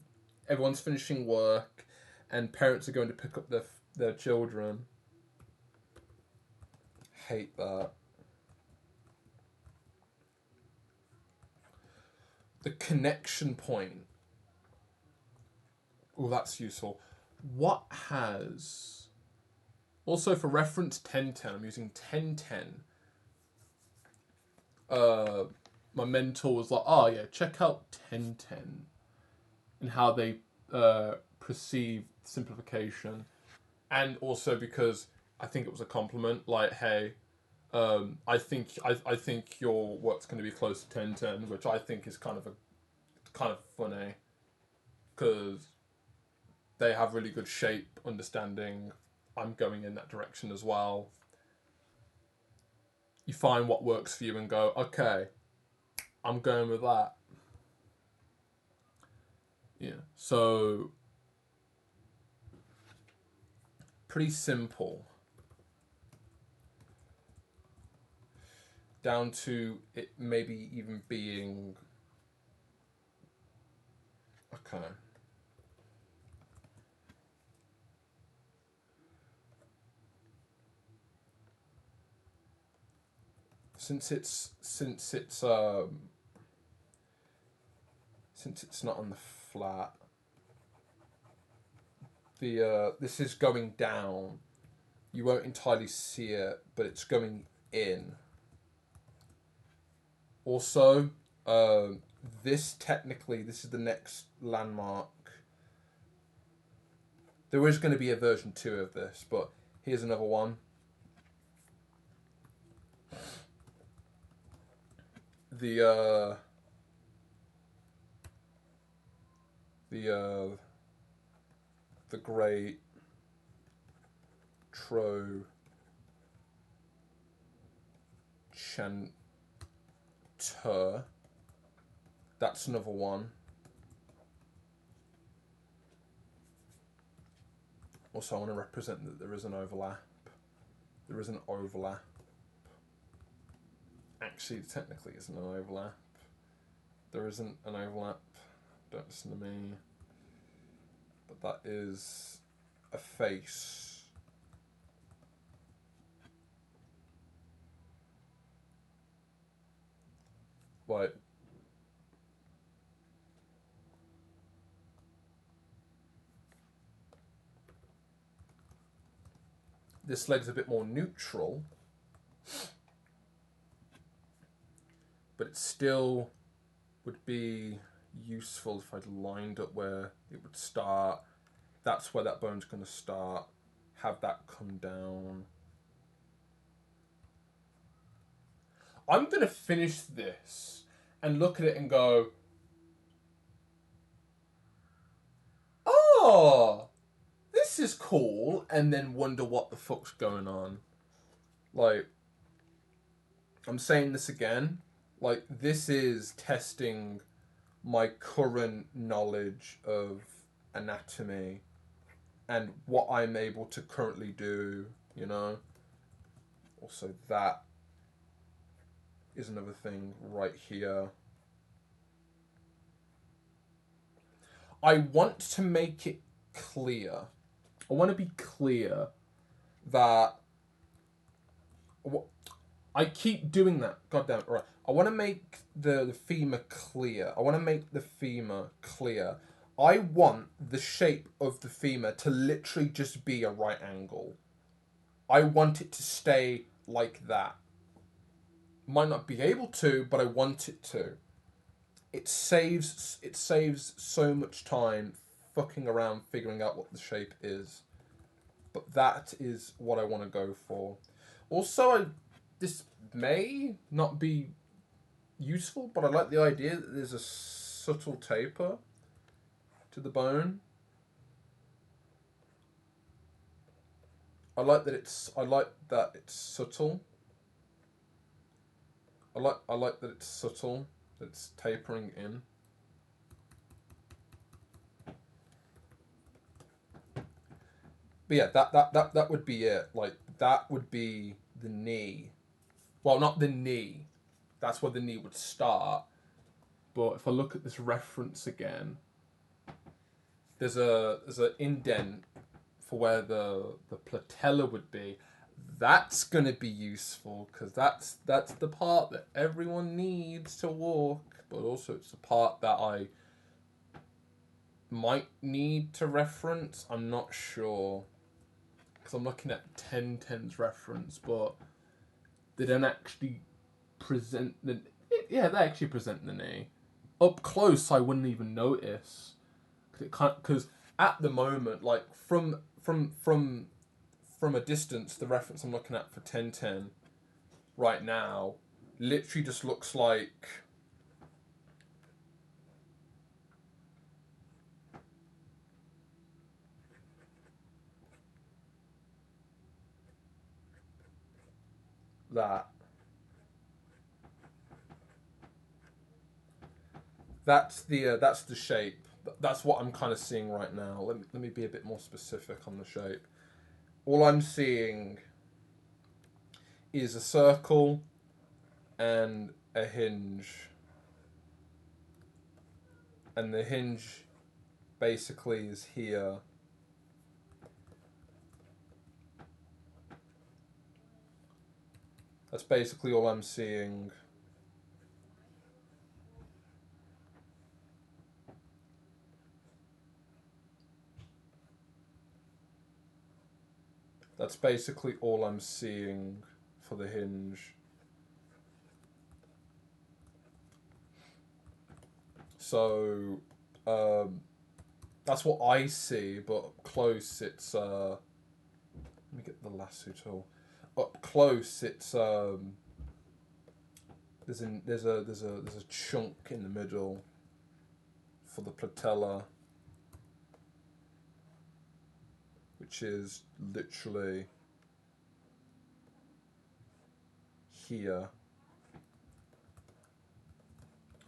parents are going to pick up their children. Hate that. The connection point. Oh, that's useful. What has... Also, for reference 1010, I'm using 1010. My mentor was like, check out 1010. And how they perceive simplification, and also because I think it was a compliment. Like, hey, I think your work's going to be close to 10-10, which I think is kind of funny because they have really good shape understanding. I'm going in that direction as well. You find what works for you and go, okay, I'm going with that. Yeah. So pretty simple. Down to it maybe even being okay. Since it's not on the flat, the this is going down. You won't entirely see it, but it's going in. Also, this is the next landmark. There is going to be a version 2 of this, but here's another one. The great Tro Chanteur. That's another one. Also, I want to represent that there is an overlap. There is an overlap. Actually, technically, isn't an overlap. There isn't an overlap. Don't listen to me. But that is a face. Like, this leg's a bit more neutral, but it still would be useful if I'd lined up where it would start. That's where that bone's going to start. Have that come down. I'm going to finish this and look at it and go, oh, this is cool, and then wonder what the fuck's going on. Like, I'm saying this again, like, this is testing my current knowledge of anatomy and what I'm able to currently do, you know? Also, that is another thing right here. I want to make it clear. I want to be clear that I keep doing that. God damn it. Right. I want to make the femur clear. I want to make the femur clear. I want the shape of the femur to literally just be a right angle. I want it to stay like that. Might not be able to, but I want it to. It saves so much time fucking around figuring out what the shape is. But that is what I want to go for. Also, this may not be useful, but I like the idea that there's a subtle taper to the bone. I like that it's subtle. I like that it's subtle, that it's tapering in. But yeah, that would be it. Like, that would be the knee. Well, not the knee. That's where the knee would start. But if I look at this reference again, there's an indent for where the patella would be. That's gonna be useful because that's the part that everyone needs to walk, but also it's the part that I might need to reference. I'm not sure because I'm looking at 10-10's reference, but they don't actually present the. Yeah, they actually present the knee up close. I wouldn't even notice because at the moment, like from a distance, the reference I'm looking at for 1010 right now literally just looks like that. That's the shape. That's what I'm kind of seeing right now. Let me be a bit more specific on the shape. All I'm seeing is a circle and a hinge. And the hinge basically is here. That's basically all I'm seeing. That's basically all I'm seeing for the hinge. So, that's what I see, but up close it's let me get the lasso tool. Up close it's there's a chunk in the middle for the patella, which is literally here.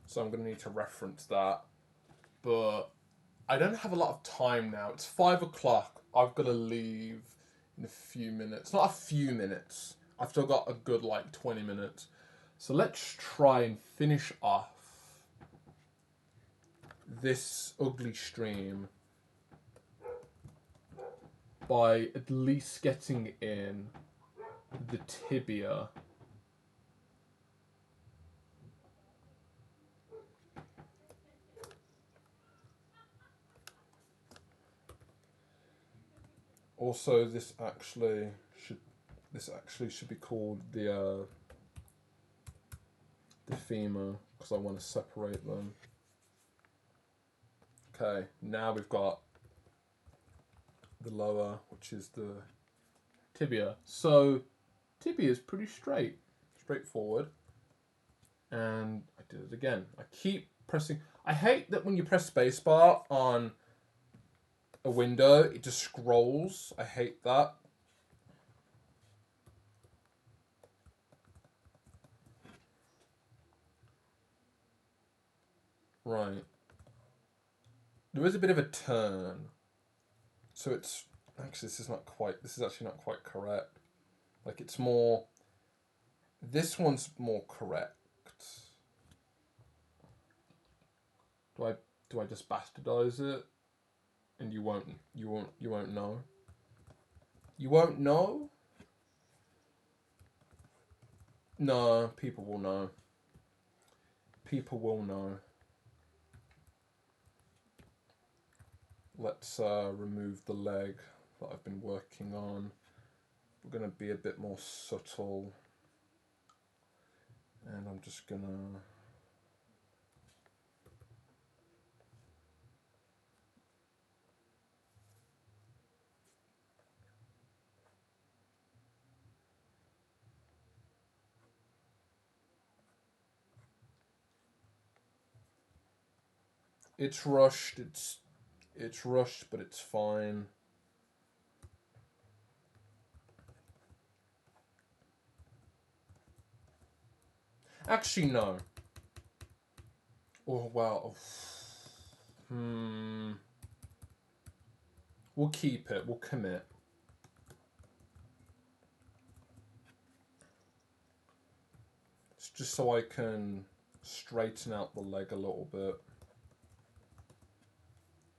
So I'm going to need to reference that. But I don't have a lot of time now. It's 5 o'clock. I've got to leave in a few minutes. Not a few minutes. I've still got a good 20 minutes. So let's try and finish off this ugly stream by at least getting in the tibia. Also, this actually should be called the femur, because I want to separate them. Okay, now we've got the lower, which is the tibia. So tibia is pretty straightforward. And I did it again. I keep pressing. I hate that when you press spacebar on a window, it just scrolls. I hate that. Right. There is a bit of a turn. So it's actually this is actually not quite correct. Like it's more this one's more correct. Do I just bastardize it? And you won't know? You won't know? No, people will know. People will know. Let's remove the leg that I've been working on. We're going to be a bit more subtle. And I'm just going to... It's rushed, but it's fine. Actually, no. Oh, wow. We'll keep it. We'll commit. It's just so I can straighten out the leg a little bit.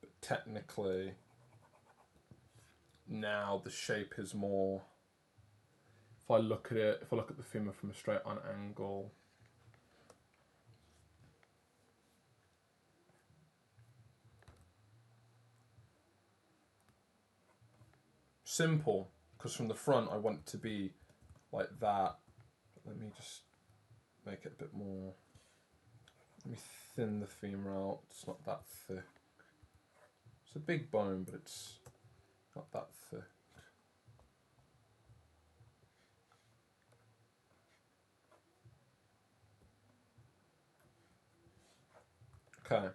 But technically, now the shape is more... If I look at the femur from a straight on angle... Simple, because from the front I want it to be like that. Let me just make it a bit more... Let me thin the femur out. It's not that thick. a big bone, but it's not that thick. Okay.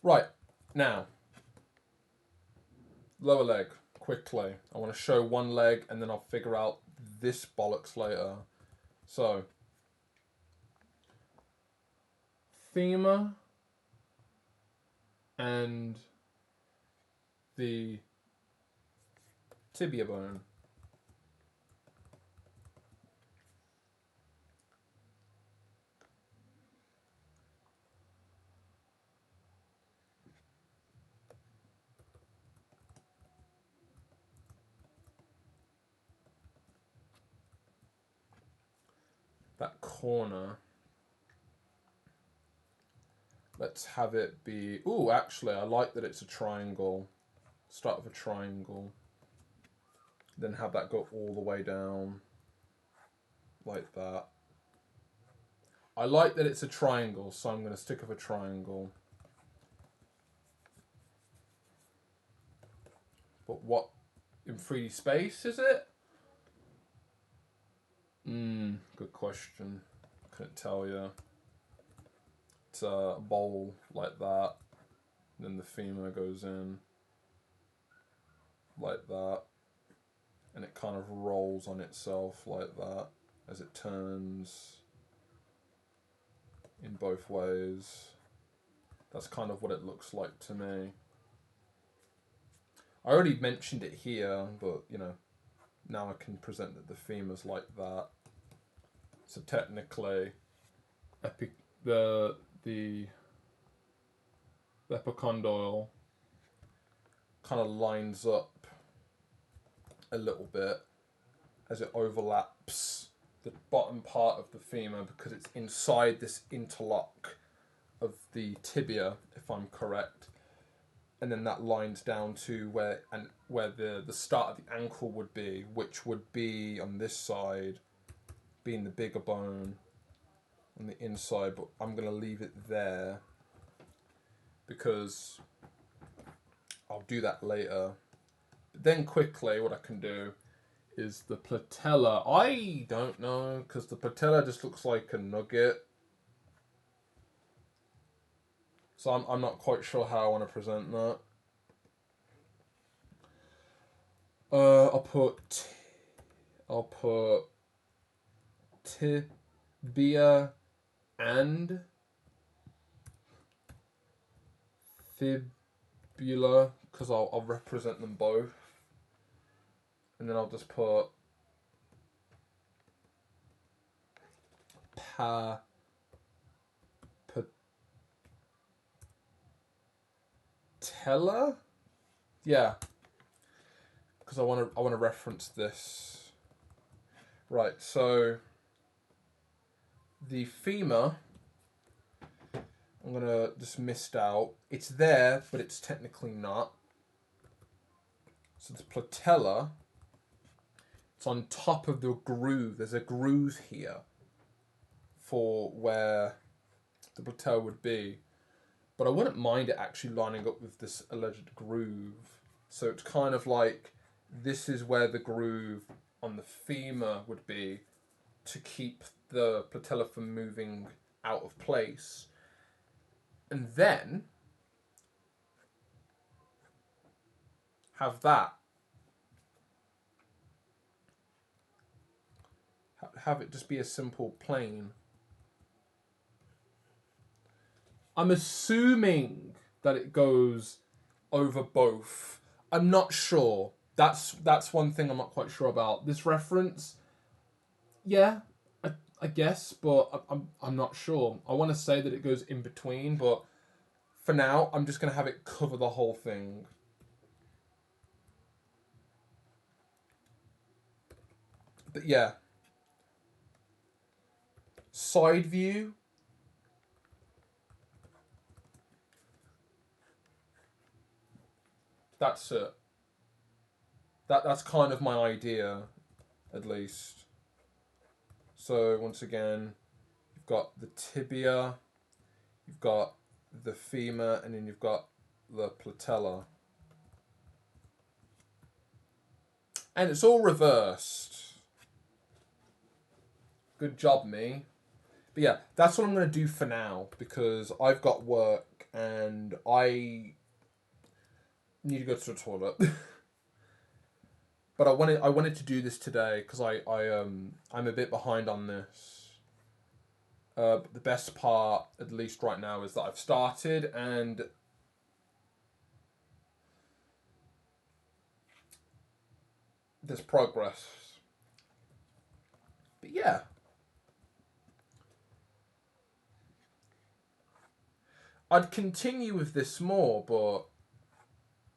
Right, now, lower leg, quickly. I want to show one leg and then I'll figure out this bollocks later. So, femur and the tibia bone. That corner, let's have it be, ooh, actually I like that it's a triangle. Start with a triangle, then have that go all the way down like that. I like that it's a triangle, so I'm going to stick with a triangle. But what in 3D space is it? Good question. Couldn't tell you. It's a bowl like that. Then the femur goes in like that. And it kind of rolls on itself like that as it turns in both ways. That's kind of what it looks like to me. I already mentioned it here, but you know, now I can present that the femur's like that. So technically, the epicondyle kind of lines up a little bit as it overlaps the bottom part of the femur because it's inside this interlock of the tibia, if I'm correct. And then that lines down to where the start of the ankle would be, which would be on this side, being the bigger bone on the inside, but I'm going to leave it there because I'll do that later. But then quickly what I can do is the patella. I don't know, because the patella just looks like a nugget. So I'm not quite sure how I want to present that. I'll put tibia and fibula because I'll represent them both, and then I'll just put patella, yeah, because I want to reference this. Right, so the femur, I'm gonna just missed out. It's there, but it's technically not. So the patella, it's on top of the groove. There's a groove here for where the patella would be. But I wouldn't mind it actually lining up with this alleged groove. So it's kind of like this is where the groove on the femur would be to keep the patella from moving out of place. And then have that. Have it just be a simple plane. I'm assuming that it goes over both. I'm not sure. That's one thing I'm not quite sure about. This reference, yeah, I guess, but I'm not sure. I want to say that it goes in between, but for now, I'm just going to have it cover the whole thing. But yeah. Side view. That's it. That's kind of my idea, at least. So once again, you've got the tibia, you've got the femur, and then you've got the patella. And it's all reversed. Good job, me. But yeah, that's what I'm going to do for now because I've got work and I need to go to the toilet. But I wanted to do this today because I'm a bit behind on this. But the best part, at least right now, is that I've started and there's progress. But yeah. I'd continue with this more, but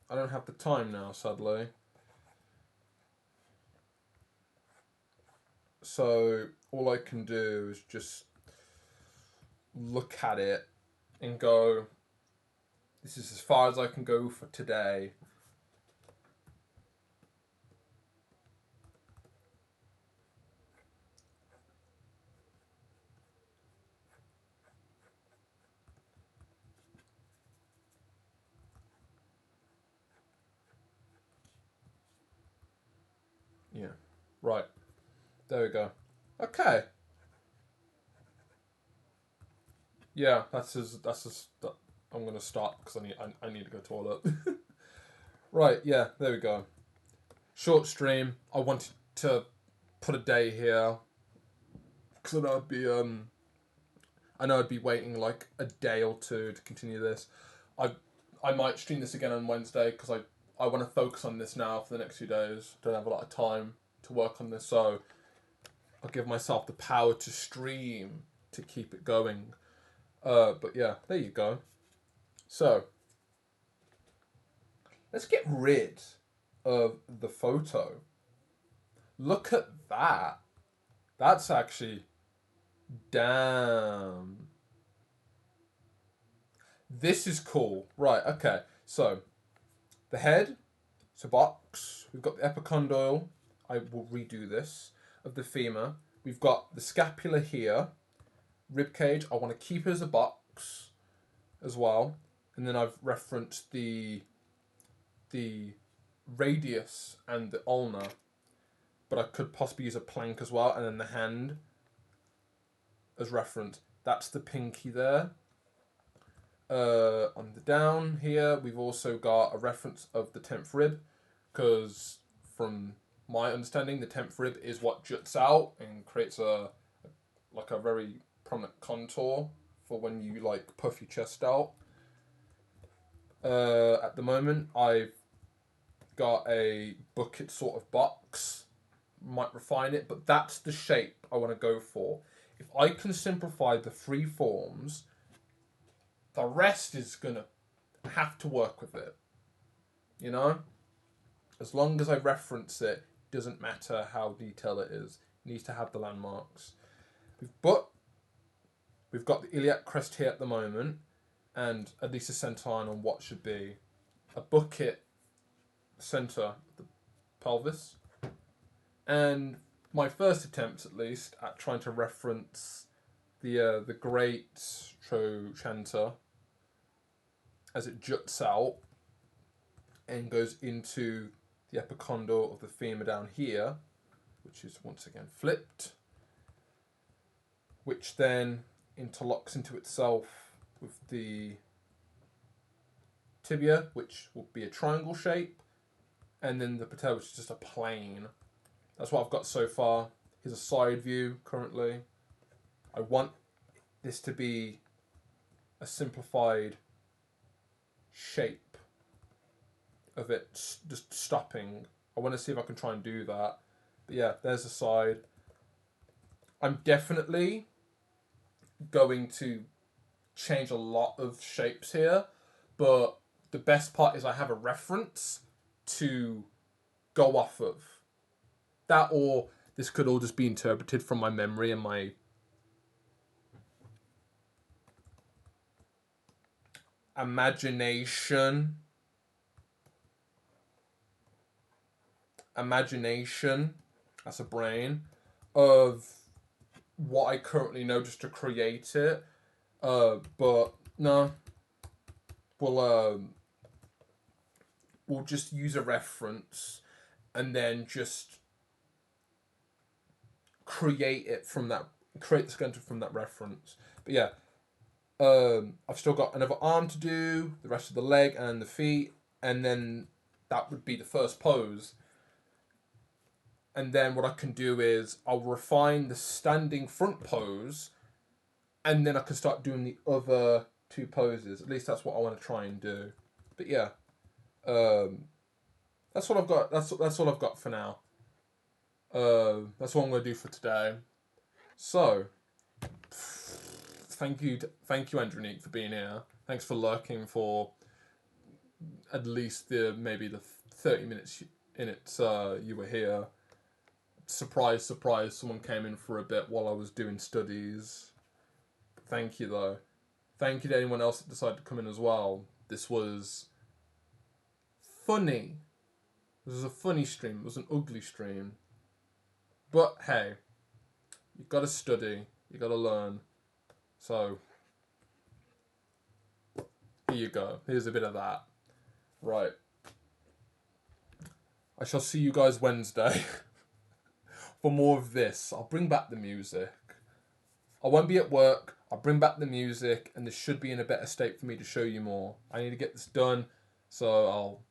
I don't have the time now, sadly. So all I can do is just look at it and go, this is as far as I can go for today. Yeah, right. There we go. Okay. Yeah, I'm gonna start because I need to go to toilet. Right. Yeah. There we go. Short stream. I wanted to put a day here because I know I'd be waiting like a day or two to continue this. I might stream this again on Wednesday because I want to focus on this now for the next few days. Don't have a lot of time to work on this, so I'll give myself the power to stream to keep it going. But yeah, there you go. So let's get rid of the photo. Look at that. That's actually damn. This is cool. Right, okay. So the head, it's a box. We've got the epicondyle. I will redo this. Of the femur. We've got the scapula here. Rib cage. I want to keep it as a box as well. And then I've referenced the radius and the ulna. But I could possibly use a plank as well. And then the hand as reference. That's the pinky there. On the down here, we've also got a reference of the 10th rib, because from my understanding, the 10th rib is what juts out and creates a very prominent contour for when you like puff your chest out. At the moment, I've got a bucket sort of box. Might refine it, but that's the shape I want to go for. If I can simplify the three forms, the rest is going to have to work with it. You know? As long as I reference it, doesn't matter how detailed it is. It needs to have the landmarks. But we've got the iliac crest here at the moment, and at least a center line on what should be a bucket center of the pelvis. And my first attempt, at least, at trying to reference the great trochanter as it juts out and goes into the epicondyle of the femur down here, which is once again flipped, which then interlocks into itself with the tibia, which will be a triangle shape, and then the patella, which is just a plane. That's what I've got so far. Here's a side view currently. I want this to be a simplified shape of it just stopping. I want to see if I can try and do that. But yeah, there's the side. I'm definitely going to change a lot of shapes here, but the best part is I have a reference to go off of. That, or this could all just be interpreted from my memory and my imagination. That's a brain of what I currently know just to create it. But no, we'll we'll just use a reference and then just create it from that, create the skeleton from that reference. But yeah, I've still got another arm to do, the rest of the leg and the feet, and then that would be the first pose. And then what I can do is I'll refine the standing front pose, and then I can start doing the other two poses. At least that's what I want to try and do. But yeah, that's what I've got. That's all I've got for now. That's what I'm gonna do for today. So, thank you, Andronique, for being here. Thanks for lurking for at least maybe the 30 minutes in it. You were here. Surprise, surprise! Someone came in for a bit while I was doing studies. Thank you though. Thank you to anyone else that decided to come in as well. This was funny. This was a funny stream. It was an ugly stream. But hey, you gotta study. You gotta learn. So, here you go. Here's a bit of that. Right. I shall see you guys Wednesday for more of this. I'll bring back the music. I won't be at work. I'll bring back the music, and this should be in a better state for me to show you more. I need to get this done, so I'll